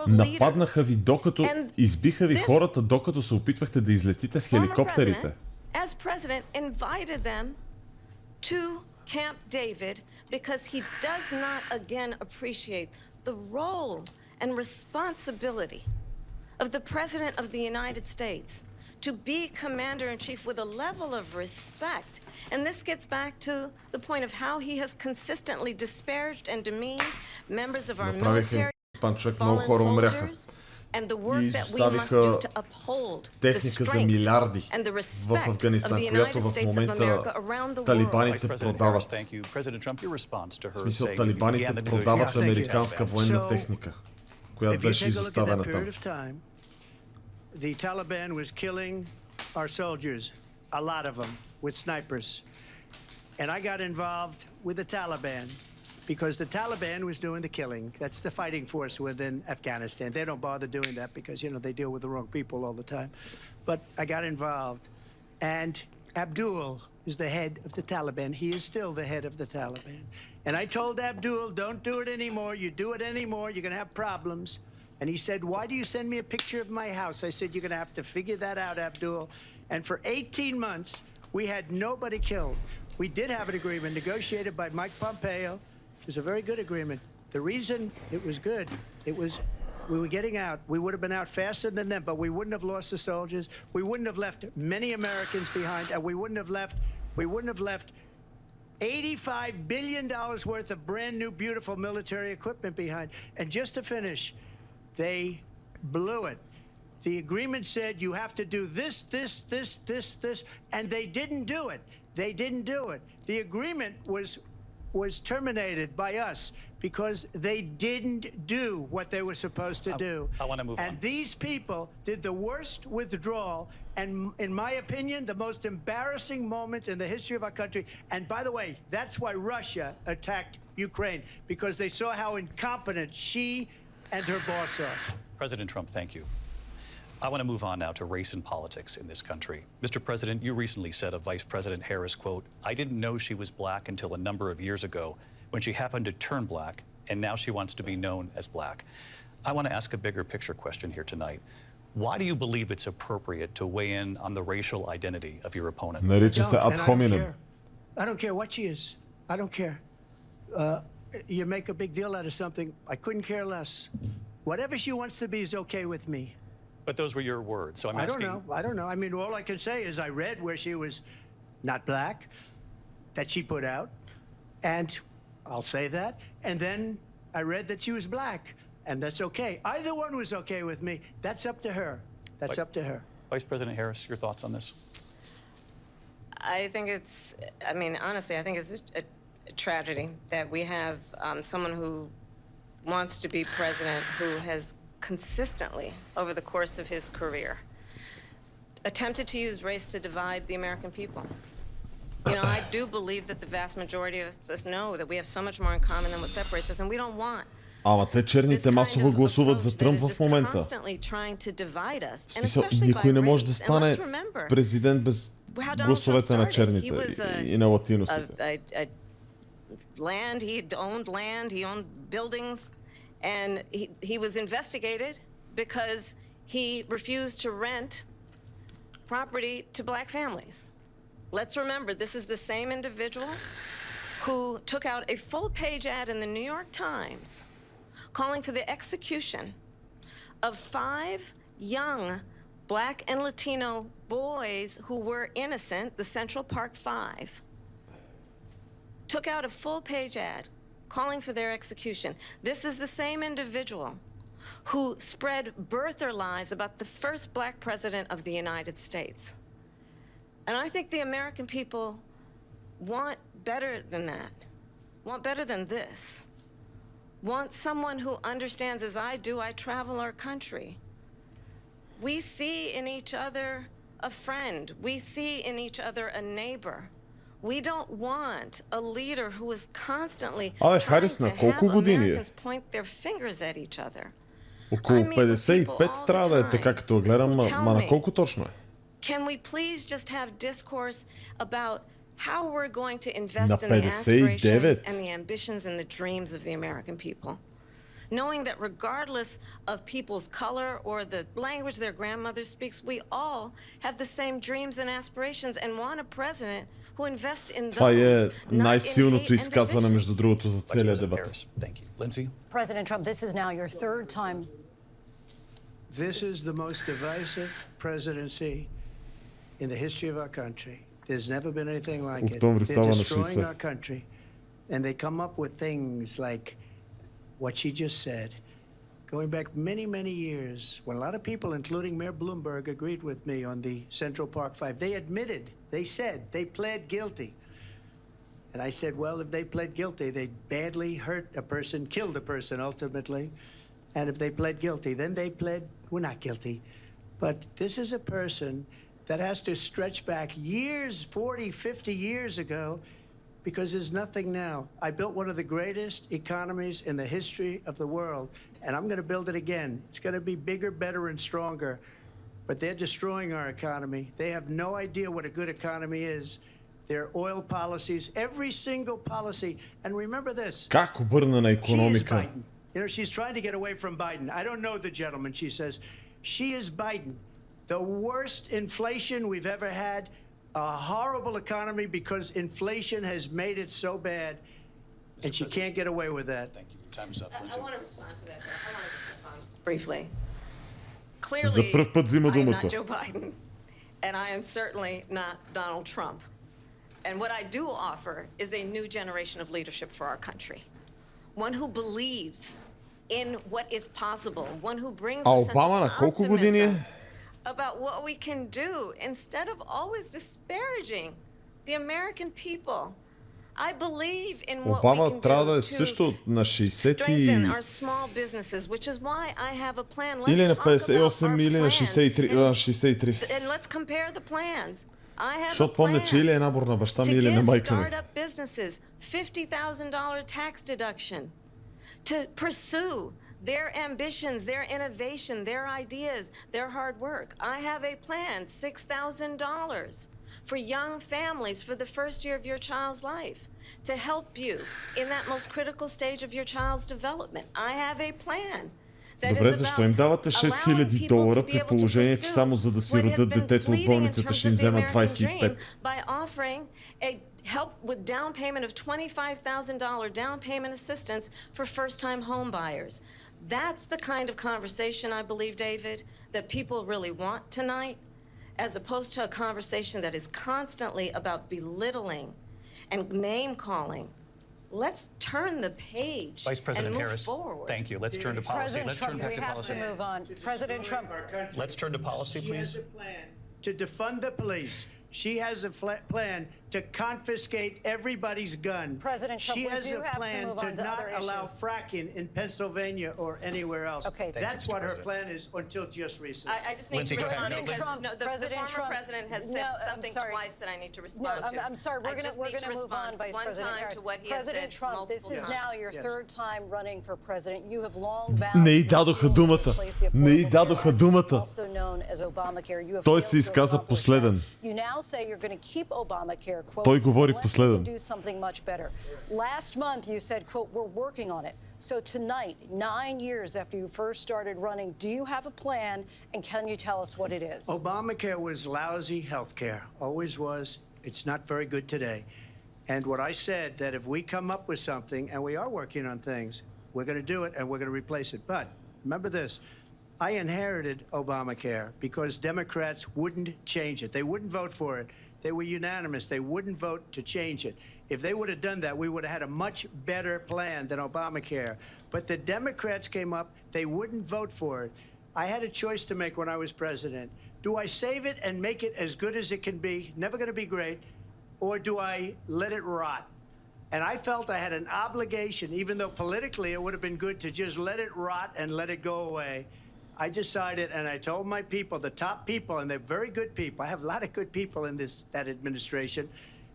Нападнаха ви докато избиха ви хората, докато се опитвахте да излетите с хеликоптерите. As president invited them to Camp David because he does not again appreciate the role and responsibility of the President of the United States to be commander-in-chief with a level of respect. And this gets back to the point of how he has consistently disparaged and demeaned members of our military, fallen soldiers, and the work that we must do to uphold the strength and the respect of the United States of America around the world. Thank you. President Trump, your response to her Смисъл, saying талибаните продават американска военна техника, която беше изоставена там. The Taliban was killing our soldiers, a lot of them, with snipers. And I got involved with the Taliban because the Taliban was doing the killing. That's the fighting force within Afghanistan. They don't bother doing that because, you know, they deal with the wrong people all the time. But I got involved. And Abdul is the head of the Taliban. He is still the head of the Taliban. And I told Abdul, don't do it anymore. You do it anymore, you're going to have problems. And he said, why do you send me a picture of my house? I said, you're going to have to figure that out, Abdul. And for 18 months, we had nobody killed. We did have an agreement negotiated by Mike Pompeo. It was a very good agreement. The reason it was good, it was we were getting out. We would have been out faster than them, but we wouldn't have lost the soldiers. We wouldn't have left many Americans behind, and we wouldn't have left $85 billion worth of brand new, beautiful military equipment behind. And just to finish, they blew it. The agreement said you have to do this, and they didn't do it. They didn't do it. The agreement was terminated by us because they didn't do what they were supposed to do. I want to move on. And these people did the worst withdrawal, and in my opinion, the most embarrassing moment in the history of our country. And by the way, that's why Russia attacked Ukraine, because they saw how incompetent she and her boss are. President Trump, thank you. I want to move on now to race and politics in this country. Mr. President, you recently said of Vice President Harris, quote, I didn't know she was black until a number of years ago when she happened to turn black, and now she wants to be known as black. I want to ask a bigger picture question here tonight. Why do you believe it's appropriate to weigh in on the racial identity of your opponent? Нарича се ad hominem. I don't care what she is. I don't care. You make a big deal out of something. I couldn't care less. Whatever she wants to be is okay with me. But those were your words, so I'm asking... I don't know. I mean, all I can say is I read where she was not black, that she put out, and I'll say that. And then I read that she was black, and that's okay. Either one was okay with me. That's up to her. That's up to her. Vice President Harris, your thoughts on this? I think it's, I mean, honestly, I think it's a tragedy that we have someone who wants to be president who has consistently, over the course of his career, attempted to use race to divide the American people. You know, I do believe that the vast majority of us know that we have so much more in common than what separates us, and we don't want Ама те черните масово гласуват за Тръмп в момента. В смисъл, никой не може да стане президент без гласовете на черните и на латиносите. Land, he owned buildings, and he was investigated because he refused to rent property to black families. Let's remember, this is the same individual who took out a full-page ad in the New York Times calling for the execution of 5 young Black and Latino boys who were innocent, the Central Park Five, took out a full-page ad calling for their execution. This is the same individual who spread birther lies about the first black president of the United States. And I think the American people want better than that, want better than this, want someone who understands, as I do, I travel our country. We see in each other a friend. We see in each other a neighbor. We don't want a leader who is constantly trying Харис, to на have колко години е? Americans point their fingers at each other. Около I meet with people 55 all трябва the да е time така, като гледам, who tell ма на me, колко точно е? Can we please just have discourse about how we're going to На invest in the aspirations 59. and the ambitions and the dreams of the American people? Knowing that regardless of people's color or the language their grandmother speaks, we all have the same dreams and aspirations and want a president who invests in Това those, е not in най-силното hate and изказване, division. между другото, за Vice целия President дебат. Harris, thank you. Lindsay? President Trump, this is now your third time. This is the most divisive presidency in the history of our country. There's never been anything like it. Октомври They're става на destroying 60. our country, and they come up with things like what she just said. Going back many, many years, when a lot of people, including Mayor Bloomberg, agreed with me on the Central Park Five, they admitted, they said, they pled guilty. And I said, well, if they pled guilty, they badly hurt a person, killed a person ultimately. And if they pled guilty, then they pled, we're not guilty. But this is a person that has to stretch back years, 40, 50 years ago, because there's nothing now. I built one of the greatest economies in the history of the world, and I'm going to build it again. It's going to be bigger, better, and stronger. But they're destroying our economy. They have no idea what a good economy is. Their oil policies, every single policy. And remember this. Как обърна на She is икономика? Biden. You know, she's trying to get away from Biden. I don't know the gentleman, she says. She is Biden. The worst inflation we've ever had, a horrible economy because inflation has made it so bad, and she can't get away with that. Thank you. Time is up, I Lindsay. want to respond to that. I want to just respond briefly. За Clearly, пръв път взима I am думата. not Joe Biden, and I am certainly not Donald Trump. And what I do offer is a new generation of leadership for our country. One who believes in what is possible, one who brings А a sense Обама на of колко години optimism е? about what we can do instead of always disparaging the American people. I believe in what we Обама can трябва да do е също на 60 strengthen и... our small businesses, which is why I have a plan. Или Let's на talk about 58, our или на plans 63. and 63. let's compare the plans. I have a Защото помня, че или е plan набор на баща ми, to или на give майка ми. startup businesses $50,000 tax deduction to pursue their ambitions, their innovation, their ideas, their hard work. I have a plan, $6,000 for young families for the first year of your child's life to help you in that most critical stage of your child's development. I have a plan. Добре, защо им давате $6,000 при положение, че само за да си родят детето от болницата ще им вземат 25? By offering a help with down payment of $25,000 down payment assistance for first-time home buyers. That's the kind of conversation, I believe, David, that people really want tonight, as opposed to a conversation that is constantly about belittling and name-calling. Let's turn the page Vice President and move Harris, forward. thank you. Let's turn to policy. President Let's turn Trump, back we to have policy. to move on. President Trump. Let's turn to policy, She please. has a plan to defund the police. She has a plan to confiscate everybody's gun. President Trump, she we has do a have to plan move to on to not other allow issues. fracking in Pennsylvania or anywhere else. Okay. Thank That's you, Mr. what her President. plan is until just recently. I just need Lindsay, to go ahead. respond President because Trump, no, the President former Trump. president has No, said I'm something sorry. twice that I need to No, respond to. I'm sorry. We're I just going need to move on, respond Vice one President time Harris. to what he has President said Trump, this multiple is times. now your Yes. third time running for president. You have long vowed Не й to дадоха repeal and думата. replace the Не й Affordable дадоха Care Act, думата. also known as Obamacare. You have Той failed се to изказа accomplish последен. that. You now say you're going to keep Obamacare, quote, Той говори unless we последен. can do something much better. Last month you said, quote, we're working on it. So tonight, 9 years after you first started running, do you have a plan, and can you tell us what it is? Obamacare was lousy health care, always was. It's not very good today. And what I said, that if we come up with something, and we are working on things, we're going to do it and we're going to replace it. But remember this, I inherited Obamacare because Democrats wouldn't change it. They wouldn't vote for it. They were unanimous. They wouldn't vote to change it. If they would have done that, we would have had a much better plan than Obamacare. But the Democrats came up. They wouldn't vote for it. I had a choice to make when I was president. Do I save it and make it as good as it can be, never going to be great, or do I let it rot? And I felt I had an obligation, even though politically it would have been good to just let it rot and let it go away. I decided, and I told my people, the top people, and they're very good people. I have a lot of good people in that administration.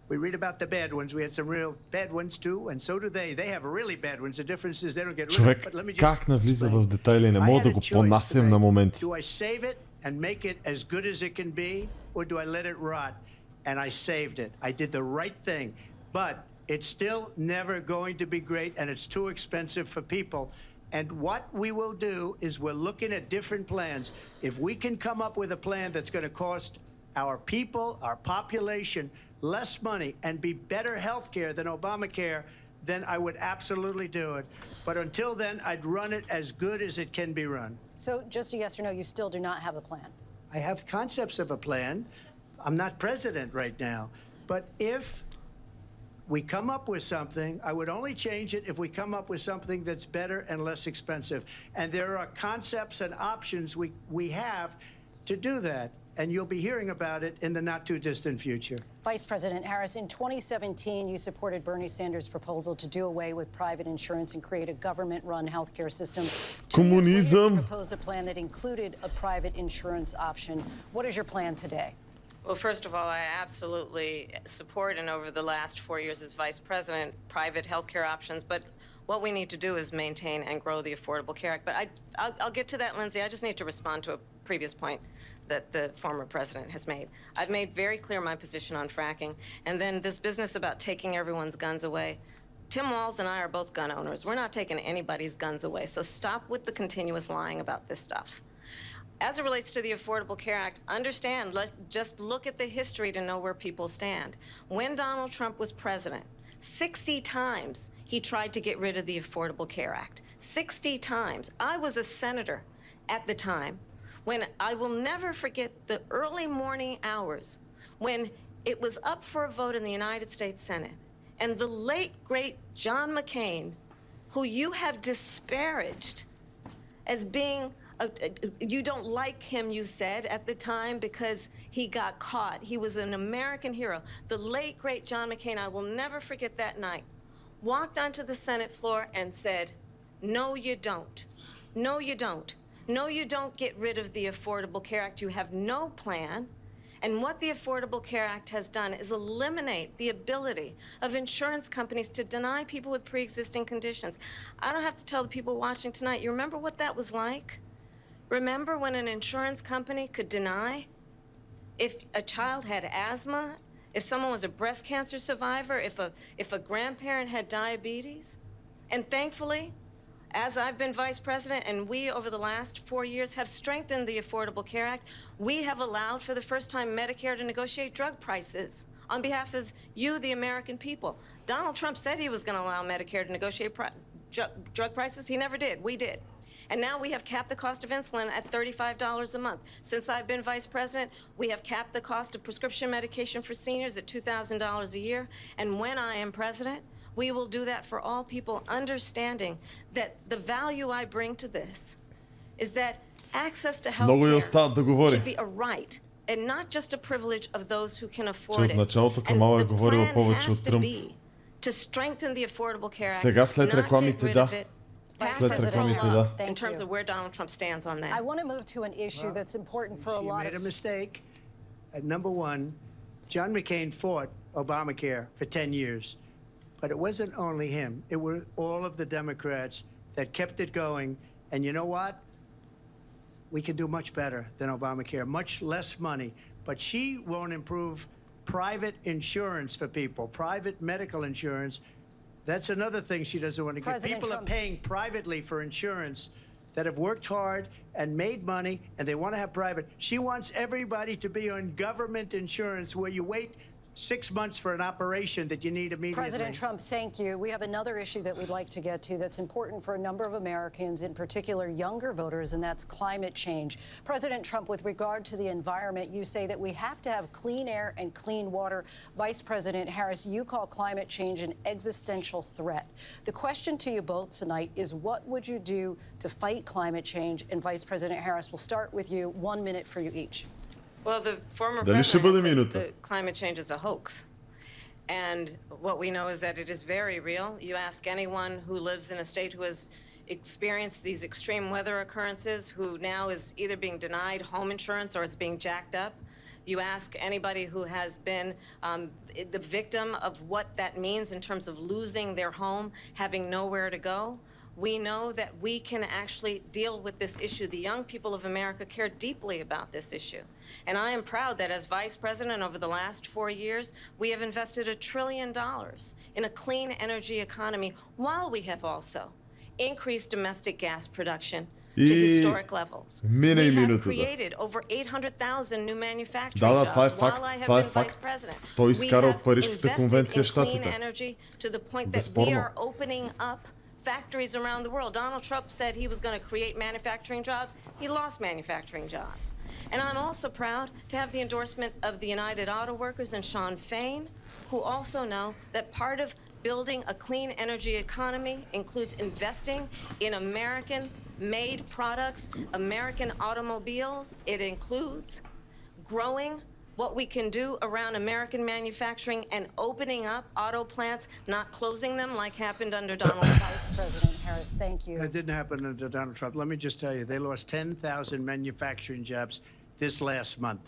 We read about the bad ones. We had some real bad ones too, and so do they. They have really bad ones. The difference is they don't get rid of it. Човек, But let me just как навлиза в детайли, не I мога had да a го choice понасям to на make. моменти. Do I save it and make it as good as it can be, or do I let it rot? And I saved it. I did the right thing. But it's still never going to be great, and it's too expensive for people. And what we will do is we're looking at different plans. If we can come up with a plan that's going to cost our people, our population, less money and be better health care than Obamacare, then I would absolutely do it. But until then, I'd run it as good as it can be run. So just a yes or no, you still do not have a plan? I have concepts of a plan. I'm not president right now. But if we come up with something, I would only change it if we come up with something that's better and less expensive. And there are concepts and options we have to do that. And you'll be hearing about it in the not-too-distant future. Vice President Harris, in 2017, you supported Bernie Sanders' proposal to do away with private insurance and create a government-run healthcare system. 2 years later, you proposed a plan that included a private insurance option. What is your plan today? Well, first of all, I absolutely support, and over the last 4 years as vice president, private healthcare options. But what we need to do is maintain and grow the Affordable Care Act. But I'll get to that, Lindsay. I just need to respond to a previous point that the former president has made. I've made very clear my position on fracking. And then this business about taking everyone's guns away. Tim Walz and I are both gun owners. We're not taking anybody's guns away. So stop with the continuous lying about this stuff. As it relates to the Affordable Care Act, understand, just look at the history to know where people stand. When Donald Trump was president, 60 times he tried to get rid of the Affordable Care Act. 60 times. I was a senator at the time when I will never forget the early morning hours when it was up for a vote in the United States Senate. And the late, great John McCain, who you have disparaged as being you don't like him, you said, at the time because he got caught. He was an American hero. The late, great John McCain, I will never forget that night, walked onto the Senate floor and said, no, you don't. No, you don't. No, you don't get rid of the Affordable Care Act. You have no plan. And what the Affordable Care Act has done is eliminate the ability of insurance companies to deny people with pre-existing conditions. I don't have to tell the people watching tonight, you remember what that was like? Remember when an insurance company could deny if a child had asthma, if someone was a breast cancer survivor, if a grandparent had diabetes? And thankfully, as I've been vice president and we over the last 4 years have strengthened the Affordable Care Act, we have allowed for the first time Medicare to negotiate drug prices on behalf of you, the American people. Donald Trump said he was going to allow Medicare to negotiate drug prices. He never did. We did. And now we have capped the cost of insulin at $35 a month. Since I've been vice president, we have capped the cost of prescription medication for seniors at $2,000 a year. And when I am president, we will do that for all people, understanding that the value I bring to this is that access to health care should be a right and not just a privilege of those who can afford it. And the plan has to be to strengthen the Affordable Care Act, not get rid of it. In terms of where Donald Trump stands on that. I want to move to an issue that's important for a lot of... She made a mistake. Number one, John McCain fought Obamacare for 10 years. But it wasn't only him. It were all of the Democrats that kept it going. And you know what? We can do much better than Obamacare, much less money. But she won't improve private insurance for people, private medical insurance. That's another thing she doesn't want to get. People are paying privately for insurance that have worked hard and made money, and they want to have private. She wants everybody to be on government insurance where you wait 6 months for an operation that you need immediately. President Trump, thank you. We have another issue that we'd like to get to that's important for a number of Americans, in particular younger voters, and that's climate change. President Trump, with regard to the environment, you say that we have to have clean air and clean water. Vice President Harris, you call climate change an existential threat. The question to you both tonight is, what would you do to fight climate change? And Vice President Harris, we'll start with you. 1 minute for you each. Well, the former president said that climate change is a hoax. And what we know is that it is very real. You ask anyone who lives in a state who has experienced these extreme weather occurrences, who now is either being denied home insurance or it's being jacked up. You ask anybody who has been the victim of what that means in terms of losing their home, having nowhere to go. We know that we can actually deal with this issue. The young people of America care deeply about this issue. And I am proud that as Vice President over the last 4 years, we have invested $1 trillion in a clean energy economy, while we have also increased domestic gas production to historic levels. We have created over 800,000 new manufacturing jobs while I have been Vice President. We have invested in clean energy to the point that we are opening up factories around the world. Donald Trump said he was going to create manufacturing jobs. He lost manufacturing jobs. And I'm also proud to have the endorsement of the United Auto Workers and Sean Fain, who also know that part of building a clean energy economy includes investing in American-made products, American automobiles. It includes growing what we can do around American manufacturing and opening up auto plants, not closing them like happened under Donald Trump. Vice President Harris, thank you. That didn't happen under Donald Trump. Let me just tell you, they lost 10,000 manufacturing jobs this last month.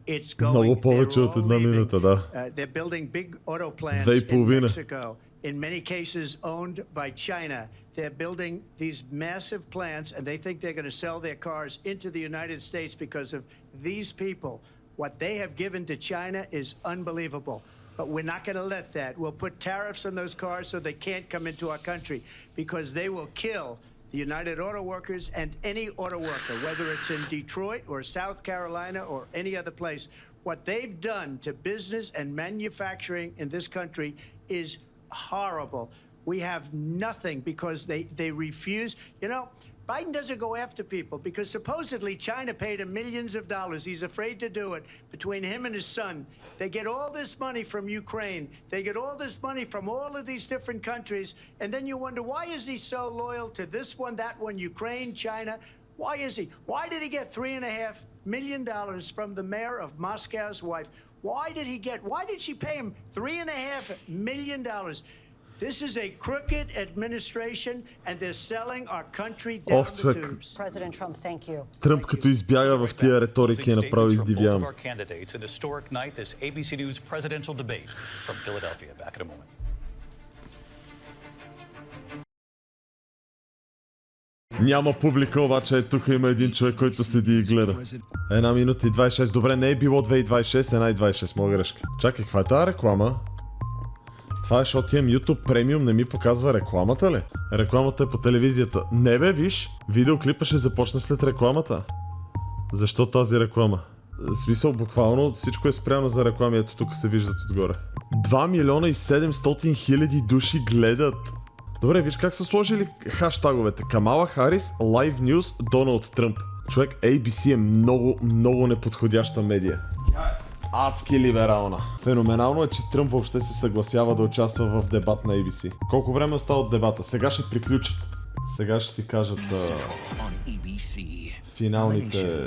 It's going. Много повече от една минута, да. They're building big auto plants in Mexico, in many cases owned by China. They're building these massive plants, and they think they're going to sell their cars into the United States because of these people. What they have given to China is unbelievable. But we're not going to let that. We'll put tariffs on those cars so they can't come into our country, because they will kill the United Auto Workers and any auto worker, whether it's in Detroit or South Carolina or any other place. What they've done to business and manufacturing in this country is horrible. We have nothing because they refuse. You know, Biden doesn't go after people because supposedly China paid him millions of dollars. He's afraid to do it. Between him and his son, they get all this money from Ukraine. They get all this money from all of these different countries. And then you wonder, why is he so loyal to this one, that one, Ukraine, China? Why is he? Why did he get $3.5 million from the mayor of Moscow's wife? Why did she pay him $3.5 million? This is a crooked administration, and they're selling our country down the tubes. President Trump, thank you. Тръмп като избяга в тия риторики е направо издивявам. It's an historic night, this ABC News presidential debate from Philadelphia. Back in a moment. Няма публика, обаче тук има един човек, който седи и гледа. 1 минута и 26. Добре, не е било 2:26, 1:26. Мога грешка. Чакай, каква е тази реклама? Това е, защото имам YouTube Premium, не ми показва рекламата ли? Рекламата е по телевизията. Не бе, виж, видеоклипа ще започне след рекламата. Защо тази реклама? В смисъл, буквално всичко е спряно за реклами, ето тук се виждат отгоре. 2 милиона и 700 хиляди души гледат. Добре, виж как са сложили хаштаговете. Камала Харис, Live News, Доналд Тръмп. Човек, ABC е много неподходяща медия. Адски либерална. Феноменално е, че Тръмп въобще се съгласява да участва в дебат на ABC. Колко време остава от дебата? Сега ще приключат. Сега ще си кажат финалните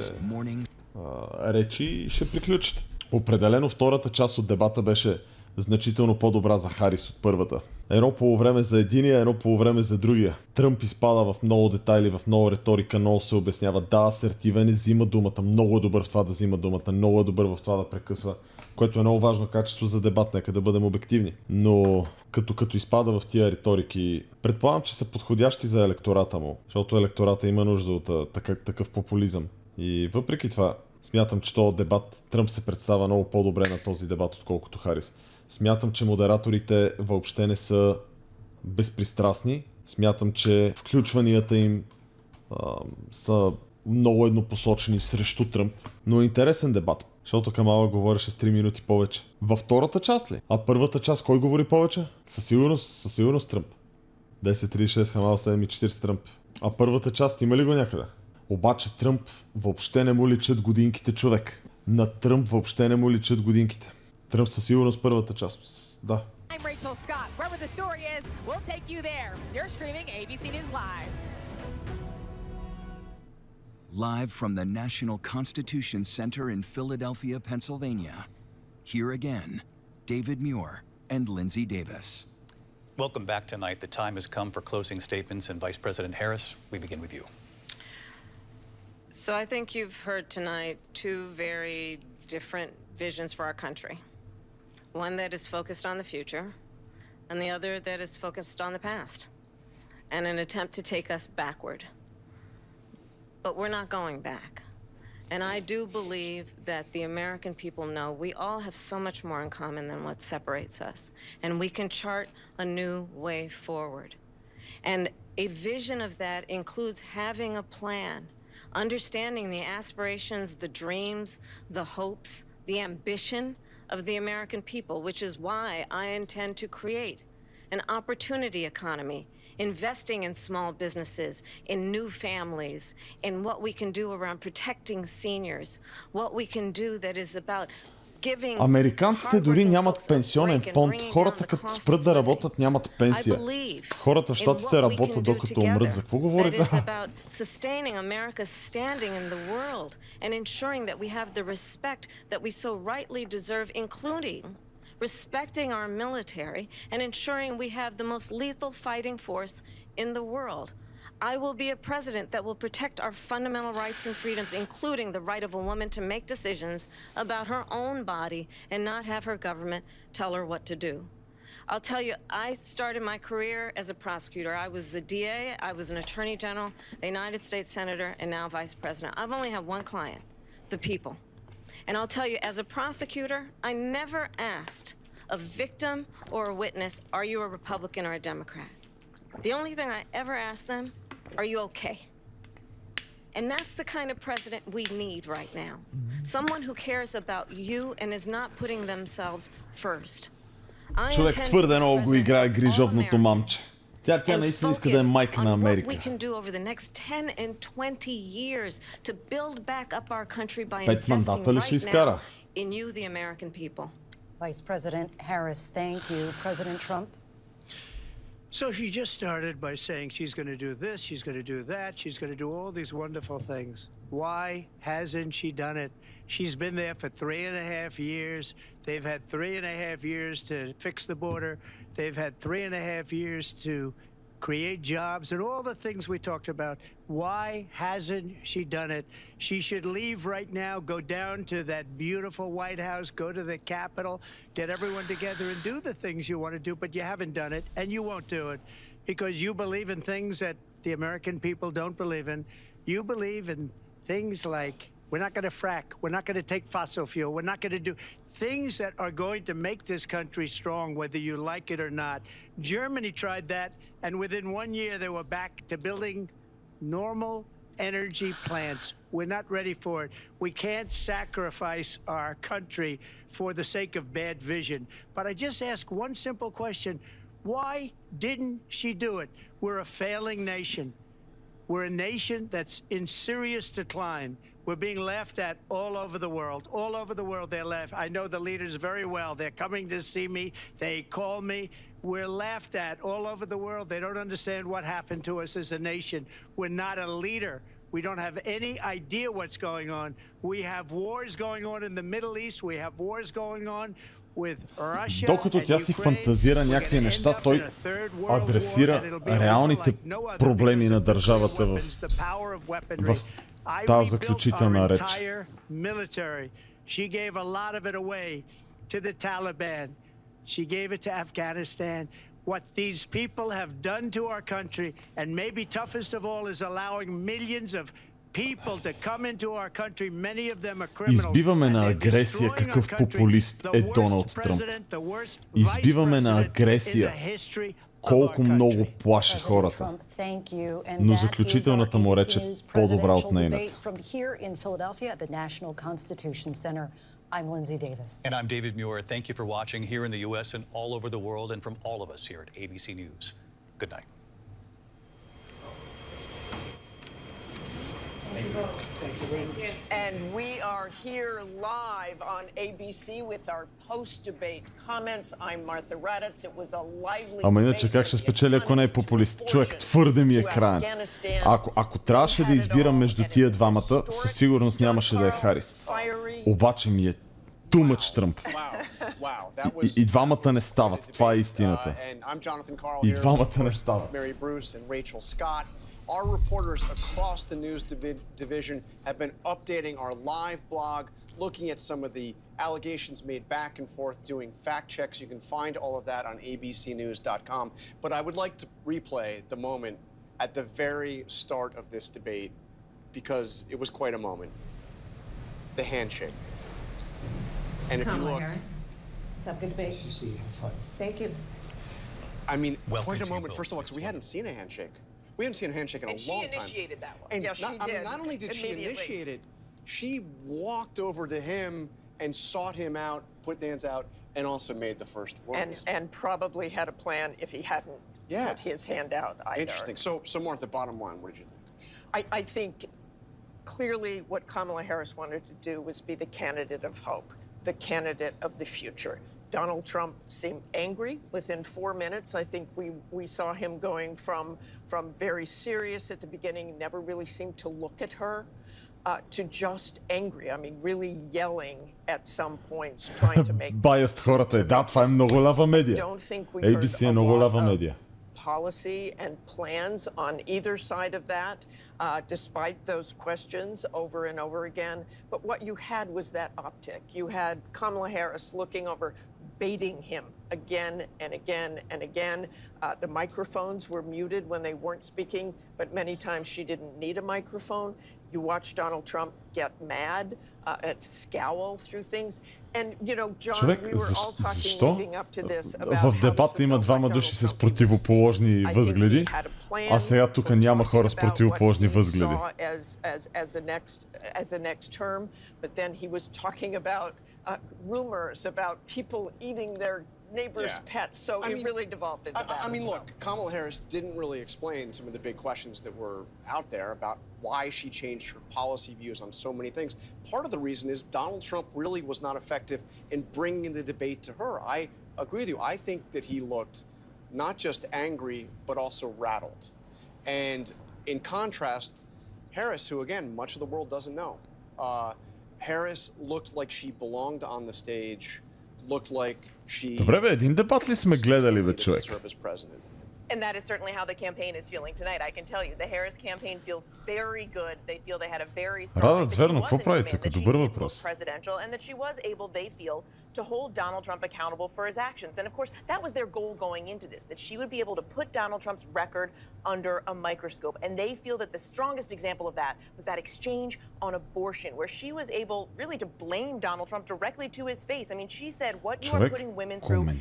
речи и ще приключат. Определено втората част от дебата беше значително по-добра за Харис от първата. Едно полувреме за единия, едно полувреме за другия. Тръмп изпада в много детайли, в много риторика, много се обяснява. Да, асертивен е, взима думата, много е добър в това да взима думата, много е добър в това да прекъсва, което е много важно качество за дебат, нека да бъдем обективни. Но като изпада в тия риторики, предполагам, че са подходящи за електората му, защото електората има нужда от такъв популизъм. И въпреки това, смятам, че този дебат Тръмп се представя много по-добре на този дебат, отколкото Харис. Смятам, че модераторите въобще не са безпристрастни. Смятам, че включванията им са много еднопосочни срещу Тръмп. Но интересен дебат. Защото Камала говореше с 3 минути повече. Във втората част ли? А първата част кой говори повече? Със сигурност Тръмп. 10.36 Камала, 7.40 Тръмп. А първата част има ли го някъде? Обаче Тръмп въобще не му личат годинките, човек. На Тръмп въобще не му личат годинките. Тръмп със сигурност първата част. Да. I'm Rachel Scott. Wherever the story is, we'll take you there. You're streaming ABC News Live. Live from the National Constitution Center in Philadelphia, Pennsylvania. Here again, David Muir and Lindsay Davis. Welcome back tonight. The time has come for closing statements, and Vice President Harris, we begin with you. So I think you've heard tonight two very different visions for our country. One that is focused on the future, and the other that is focused on the past, and an attempt to take us backward. But we're not going back. And I do believe that the American people know we all have so much more in common than what separates us, and we can chart a new way forward. And a vision of that includes having a plan, understanding the aspirations, the dreams, the hopes, the ambition of the American people, which is why I intend to create an opportunity economy, investing in small businesses, in new families, in what we can do around protecting seniors, what we can do that is about giving. Американците дори нямат пенсионен фонд. Хората като спрат да работят нямат пенсия. Хората в щатите работят докато умрат. За какво говорите? That is about sustaining America's standing in the world and ensuring that we have the respect that we so rightly deserve, including respecting our military and ensuring we have the most lethal fighting force in the world. I will be a president that will protect our fundamental rights and freedoms, including the right of a woman to make decisions about her own body and not have her government tell her what to do. I'll tell you, I started my career as a prosecutor. I was a DA, I was an attorney general, a United States senator, and now vice president. I've only had one client, the people. And I'll tell you, as a prosecutor, I never asked a victim or a witness, are you a Republican or a Democrat? The only thing I ever asked them, are you okay? And that's the kind of president we need right now. Someone who cares about you and is not putting themselves first. Човек твърде много го играе грижовното мамче. Тя наистина иска да е майка на Америка. 5 мандата ли ще изкара? Vice President Harris, thank you. President Trump? So she just started by saying she's going to do this, she's going to do that, she's going to do all these wonderful things. Why hasn't she done it? She's been there for 3.5 years. They've had 3.5 years to fix the border. They've had 3.5 years to create jobs and all the things we talked about. Why hasn't she done it? She should leave right now, go down to that beautiful White House, go to the Capitol, get everyone together and do the things you want to do, but you haven't done it and you won't do it because you believe in things that the American people don't believe in. You believe in things like we're not going to frack, we're not going to take fossil fuel, we're not going to do things that are going to make this country strong, whether you like it or not. Germany tried that, and within 1 year they were back to building normal energy plants. We're not ready for it. We can't sacrifice our country for the sake of bad vision. But I just ask one simple question. Why didn't she do it? We're a failing nation. We're a nation that's in serious decline. We're being laughed at all over the world. All over the world they're laughed. I know the leaders very well. They're coming to see me. They call me. We're laughed at all over the world. They don't understand what happened to us as a nation. We're not a leader. We don't have any idea what's going on. We have wars going on in the Middle East. We have wars going on with Russia. Докато тя си фантазира някакви неща, той адресира реалните проблеми на държавата в тази заключителна реч. She gave a lot of it away to the Taliban. She gave it to Afghanistan. What these people have done to our country, and maybe toughest of all, is allowing millions of people to come into our country. Many of them are criminals. Избиваме на агресия какъв популист е Доналд Тръмп. Избиваме на агресия колко много плаши хората. Но заключителната му реч е по-добра от нейната. I'm Lindsay Davis. And I'm David Muir. Thank you for watching here in the U.S. and all over the world, and from all of us here at ABC News. Good night. And we are here live on ABC with our post-debate comments. I'm Martha Raddatz. It was a lively Ама иначе как ще спечели, ако не е популист? Човек, твърде ми е краен. Ако трябваше да избирам между тия двамата, със сигурност нямаше да е Харис. Обаче ми е too much Тръмп. И двамата не стават. Това е истината. И двамата не стават. Our reporters across the news division have been updating our live blog, looking at some of the allegations made back and forth, doing fact checks. You can find all of that on abcnews.com. But I would like to replay the moment at the very start of this debate because it was quite a moment. The handshake. And if you look... Harris. Let's have a good debate. Have fun. Thank you. I mean, Welcome quite a to you moment. both. First of all, because we hadn't seen a handshake. We haven't seen a handshake in a long time. And she initiated that one. And Yeah, she did. not only did she initiate it, she walked over to him and sought him out, put the hands out, and also made the first words. And probably had a plan if he hadn't put his hand out either. Interesting. So more at the bottom line, what did you think? I think clearly what Kamala Harris wanted to do was be the candidate of hope, the candidate of the future. Donald Trump seemed angry within 4 minutes. I think we saw him going from very serious at the beginning, never really seemed to look at her, to just angry. I mean, really yelling at some points, trying to make... Biased хората е, да, това е много лава медия. ABC е много лава медия. Policy and plans on either side of that, despite those questions over and over again. But what you had was that optic. You had Kamala Harris looking over, baiting him again and again and again. The microphones were muted when they weren't speaking, but many times she didn't need a microphone. You watch Donald Trump get mad and scowl through things. And, you know, John, we were all talking leading up to this about в дебата има двама души с противоположни възгледи, а сега тук няма хора с противоположни възгледи. As a next term, but then he was talking about rumors about people eating their neighbors' pets, so it really devolved into that. I mean, look, Kamala Harris didn't really explain some of the big questions that were out there about why she changed her policy views on so many things. Part of the reason is Donald Trump really was not effective in bringing the debate to her. I agree with you. I think that he looked not just angry, but also rattled. And in contrast, Harris, who again, much of the world doesn't know, Harris looked like she belonged on the stage, looked like she... Добре бе, един дебат ли сме гледали бе, човек? And that is certainly how the campaign is feeling tonight. I can tell you, the Harris campaign feels very good. They feel they had a very strong... Радат, верно, какво прави тук? Добър въпрос. ...presidential, and that she was able, they feel, to hold Donald Trump accountable for his actions. And of course, that was their goal going into this, that she would be able to put Donald Trump's record under a microscope. And they feel that the strongest example of that was that exchange on abortion, where she was able really to blame Donald Trump directly to his face. I mean, she said, what you are putting women through is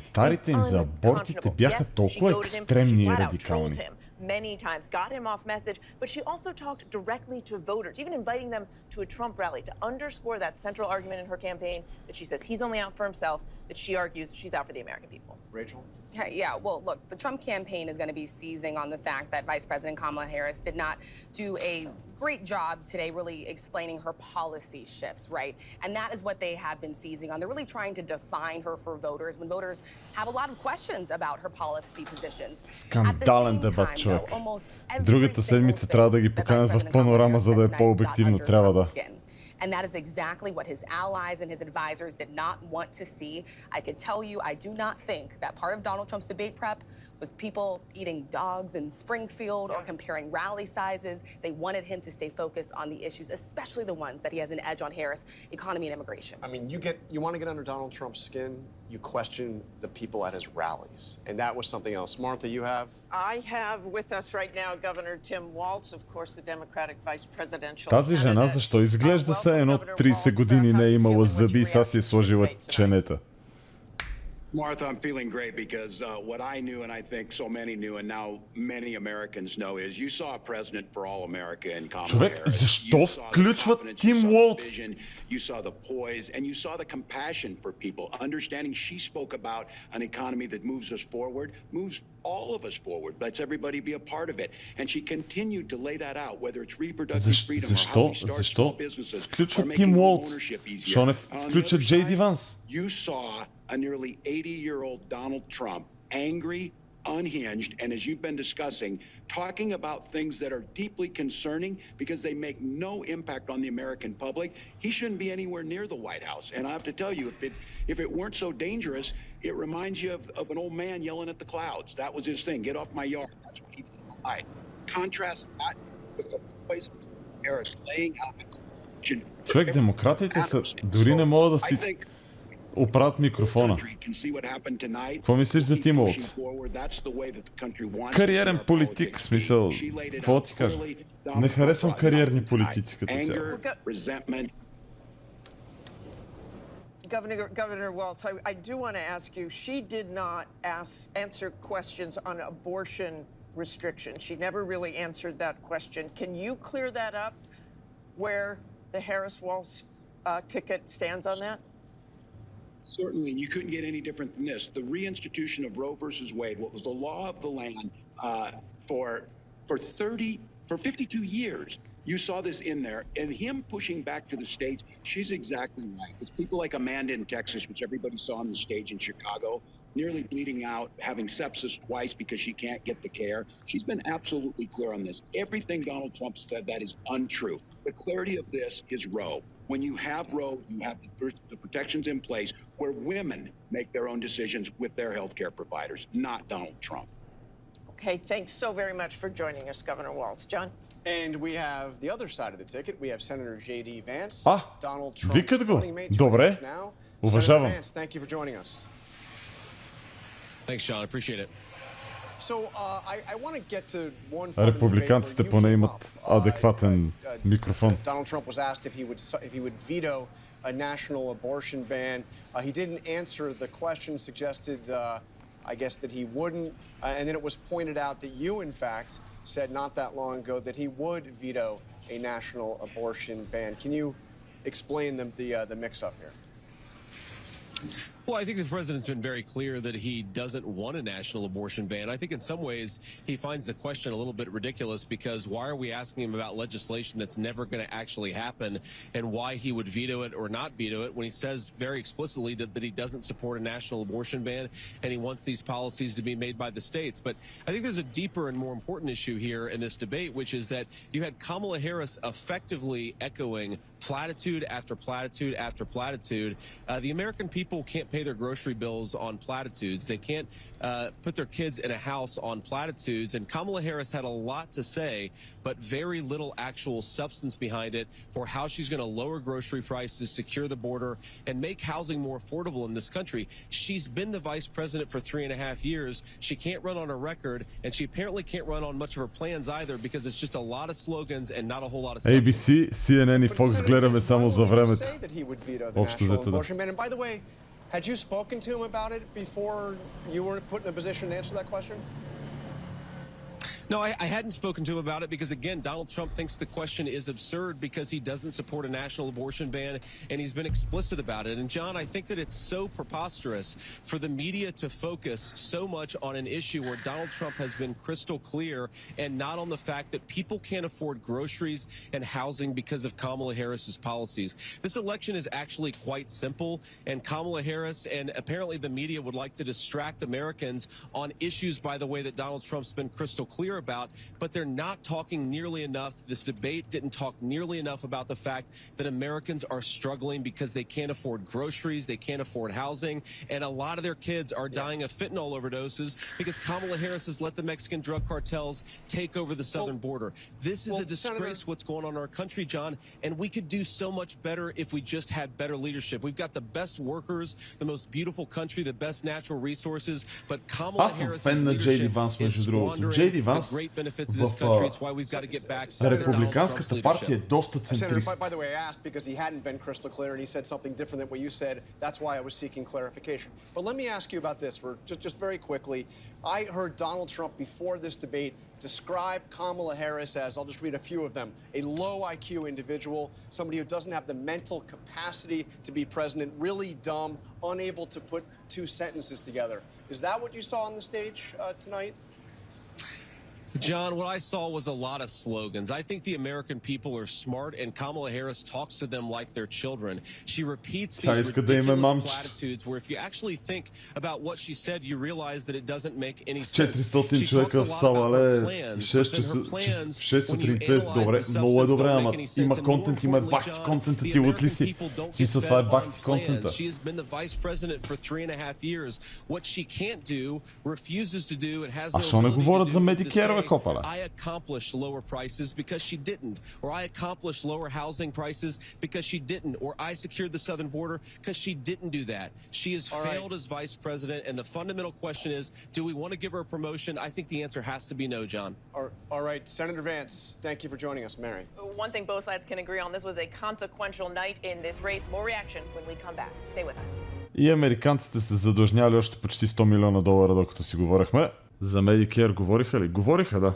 unconscionable. Yes, she goaded him, she flat out trolled him many times, got him off message, but she also talked directly to voters, even inviting them to a Trump rally to underscore that central argument in her campaign that she says he's only out for himself, that she argues she's out for the American people. Rachel? Yeah, well, look, the Trump campaign is going to be seizing on the fact that Vice President Kamala Harris did not do a great job today really explaining her policy shifts, right? And that is what they have been seizing on. They're really trying to define her for voters when voters have a lot of questions about her policy positions. Скандален дебат, човек. Другата седмица трябва да ги поканят в панорама, за да е по-обективно. Трябва да. And that is exactly what his allies and his advisors did not want to see. I can tell you, I do not think that part of Donald Trump's debate prep was people eating dogs in Springfield or comparing rally sizes. They wanted him to stay focused on the issues, especially the ones that he has an edge on Harris, economy and immigration. I mean, you want to get under Donald Trump's skin, you question the people at his rallies. And that was something else. Martha, you have? I have with us right now Governor Tim Walz, of course, the Democratic Vice Presidential Тази жена защо изглежда се едно 30 години не е имала зъби и сега си е сложила ченета? Martha, I'm feeling great because what I knew, and I think so many knew, and now many Americans know, is you saw a president for all America in Kamala Човек, Harris. защо включват Тим Уолтс? You saw the poise, and you saw the compassion for people, understanding she spoke about an economy that moves us forward, moves all of us forward, lets everybody be a part of it. And she continued to lay that out, whether it's reproductive freedom or how we start small businesses or making ownership easier. Защо не включат Джей Ди Ванс? You saw a nearly 80-year-old Donald Trump, angry, unhinged, and as you've been discussing, talking about things that are deeply concerning because they make no impact on the American public. He shouldn't be anywhere near the White House. And I have to tell you, if it weren't so dangerous, it reminds you of an old man yelling at the clouds. That was his thing. Get off my yard. That's what he did. Contrast that with the voice of Harris laying out the question. Човек, демократите са дори не могат да си оправят микрофона. Какво мислиш за Тим Уолтс? Кариерен политик, в смисъл. Какво ти кажа? Не харесвам кариерни политици като цяло. Governor Waltz, I do want to ask you, she did not answer questions on abortion restriction. She never really answered that question. Can you clear that up, where the Harris-Waltz ticket stands on that? Certainly, and you couldn't get any different than this. The reinstitution of Roe versus Wade, what was the law of the land for 52 years. You saw this in there, and him pushing back to the states, she's exactly right. It's people like Amanda in Texas, which everybody saw on the stage in Chicago, nearly bleeding out, having sepsis twice because she can't get the care. She's been absolutely clear on this. Everything Donald Trump said, that is untrue. The clarity of this is Roe. When you have Roe, you have the protections in place where women make their own decisions with their healthcare providers, not Donald Trump. Okay, thanks so very much for joining us, Governor Waltz. John? And we have the other side of the ticket. We have Senator J.D. Vance, Donald Trump's викат го. running mate. Добре, уважавам. Senator Vance, thank you for joining us. Thanks, John. I appreciate it. So I want to get to one. Републиканците поне имат адекватен микрофон. Donald Trump was asked if he would veto a national abortion ban. He didn't answer the question, suggested, I guess, that he wouldn't. And then it was pointed out that you, in fact, said not that long ago that he would veto a national abortion ban. Can you explain the mix-up here? Well, I think the president's been very clear that he doesn't want a national abortion ban. I think in some ways he finds the question a little bit ridiculous because why are we asking him about legislation that's never going to actually happen and why he would veto it or not veto it when he says very explicitly that he doesn't support a national abortion ban and he wants these policies to be made by the states. But I think there's a deeper and more important issue here in this debate, which is that you had Kamala Harris effectively echoing platitude after platitude after platitude. The American people can't pay their grocery bills on platitudes. They can't put their kids in a house on platitudes. And Kamala Harris had a lot to say, but very little actual substance behind it for how she's going to lower grocery prices, secure the border, and make housing more affordable in this country. She's been the vice president for 3.5 years. She can't run on a record, and she apparently can't run on much of her plans either because it's just a lot of slogans and not a whole lot of substance. ABC, CNN и Fox гледаме само за времето. Общо взето да. And by the way, had you spoken to him about it before you were put in a position to answer that question? No, I hadn't spoken to him about it because, again, Donald Trump thinks the question is absurd because he doesn't support a national abortion ban, and he's been explicit about it. And, John, I think that it's so preposterous for the media to focus so much on an issue where Donald Trump has been crystal clear and not on the fact that people can't afford groceries and housing because of Kamala Harris's policies. This election is actually quite simple, and Kamala Harris and apparently the media would like to distract Americans on issues, by the way, that Donald Trump's been crystal clear about, but they're not talking nearly enough. This debate didn't talk nearly enough about the fact that Americans are struggling because they can't afford groceries, they can't afford housing, and a lot of their kids are dying of fentanyl overdoses because Kamala Harris has let the Mexican drug cartels take over the southern border. This is a disgrace what's going on in our country, John, and we could do so much better if we just had better leadership. We've got the best workers, the most beautiful country, the best natural resources, but Kamala Harris' leadership is squandering нас в републиканската партия е доста центрист. By the way, I asked because he hadn't been crystal clear and he said something different than what you said. That's why I was seeking clarification. But let me ask you about this for just very quickly. I heard Donald Trump before this debate describe Kamala Harris as, I'll just read a few of them, a low IQ individual, somebody who doesn't have the mental capacity to be president, really dumb, unable to put two sentences together. Is that what you saw on the stage tonight? John, what I saw was a lot of slogans. I think the American people are smart, and Kamala Harris talks to them like they're children. She repeats these ridiculous platitudes where if you actually think about what she said, you realize that it doesn't make any sense. 400 човека в сала, в 6 сутринта, добре, много е добре, ама има контент, има бахти контента, ти лут ли си? Мисля, това е бахти контента. She has been the vice president for 3.5 years. What she can't do, refuses to do, and has no ability to do is to say, I accomplished lower prices because she didn't, or I accomplished lower housing prices because she didn't, or I secured the southern border because she didn't do that. She has failed as vice president, and the fundamental question is, do we want to give her a promotion? I think the answer has to be no, John. All right, Senator Vance, thank you for joining us. Mary. One thing both sides can agree on, this was a consequential night in this race. More reaction when we come back. Stay with us. И американците се задлъжняли още почти $100 милиона, докато си говорихме. За Medicare говориха ли? Говориха, да.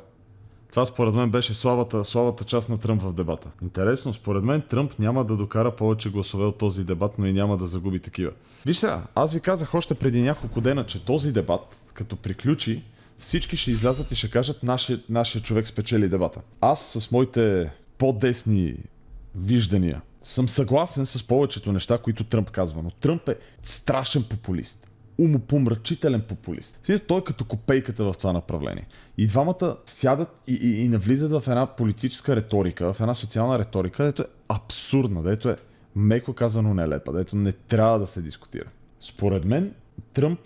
Това според мен беше слабата част на Тръмп в дебата. Интересно, според мен Тръмп няма да докара повече гласове от този дебат, но и няма да загуби такива. Виж сега, аз ви казах още преди няколко дена, че този дебат, като приключи, всички ще излязат и ще кажат, нашия човек спечели дебата. Аз с моите по-десни виждания съм съгласен с повечето неща, които Тръмп казва, но Тръмп е страшен популист. Умопомрачителен популист. Той е като копейката в това направление. И двамата сядат и навлизат в една политическа риторика, в една социална риторика, дето е абсурдна, дето е меко казано нелепа, дето не трябва да се дискутира. Според мен Тръмп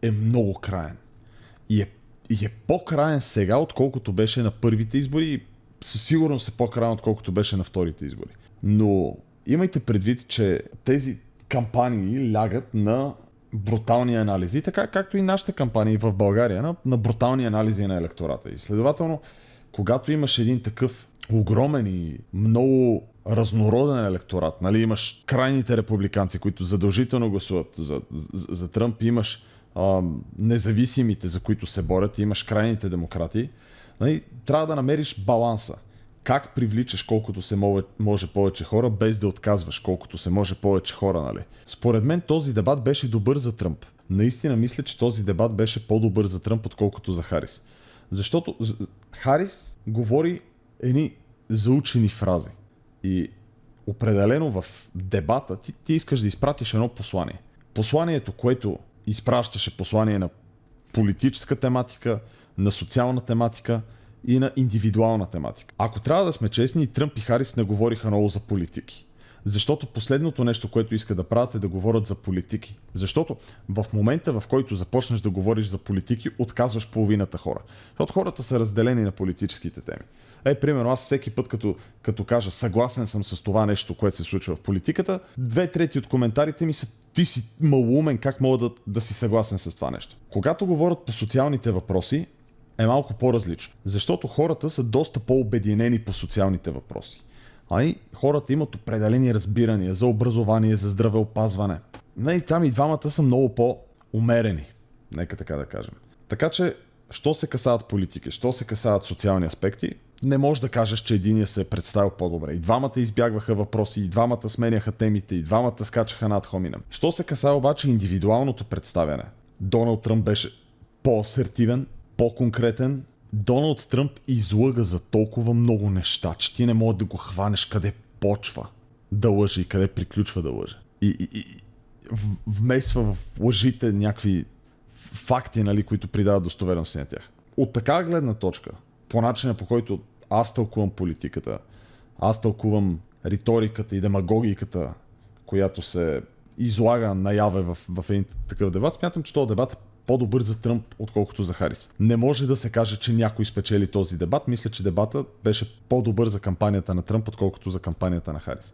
е много краен. И е по-краен сега, отколкото беше на първите избори и със сигурност е по-краен, отколкото беше на вторите избори. Но имайте предвид, че тези кампании лягат на брутални анализи, така както и нашите кампании в България, на брутални анализи на електората. И следователно, когато имаш един такъв огромен и много разнороден електорат, нали, имаш крайните републиканци, които задължително гласуват за Тръмп, имаш независимите, за които се борят, имаш крайните демократи, нали, трябва да намериш баланса. Как привличаш колкото се може повече хора, без да отказваш колкото се може повече хора, нали? Според мен този дебат беше добър за Тръмп. Наистина мисля, че този дебат беше по-добър за Тръмп, отколкото за Харис. Защото Харис говори едни заучени фрази. И определено в дебата ти искаш да изпратиш едно послание. Посланието, което изпращаше послание на политическа тематика, на социална тематика и на индивидуална тематика. Ако трябва да сме честни, и Тръмп и Харис не говориха много за политики. Защото последното нещо, което иска да правят, е да говорят за политики. Защото в момента, в който започнеш да говориш за политики, отказваш половината хора. Защото хората са разделени на политическите теми. Примерно, аз всеки път, като кажа съгласен съм с това нещо, което се случва в политиката, 2/3 от коментарите ми са: ти си малумен, как мога да си съгласен с това нещо. Когато говорят по социалните въпроси, е малко по-различно. Защото хората са доста по-обединени по социалните въпроси. И хората имат определени разбирания за образование, за здравеопазване. И там и двамата са много по-умерени. Нека така да кажем. Така че, що се касаят политики, що се касаят социални аспекти, не можеш да кажеш, че единия се е представил по-добре. И двамата избягваха въпроси, и двамата сменяха темите, и двамата скачаха над хоминем. Що се касае обаче индивидуалното представяне, Доналд Тръмп беше по-асертивен, по-конкретен. Доналд Тръмп излъга за толкова много неща, че ти не можеш да го хванеш къде почва да лъже и къде приключва да лъже. И вмесва в лъжите някакви факти, нали, които придават достоверност на тях. От такава гледна точка, по начина, по който аз тълкувам политиката, аз тълкувам риториката и демагогиката, която се излага наяве в един такъв дебат, смятам, че този дебат е по-добър за Тръмп, отколкото за Харис. Не може да се каже, че някой спечели този дебат. Мисля, че дебатът беше по-добър за кампанията на Тръмп, отколкото за кампанията на Харис.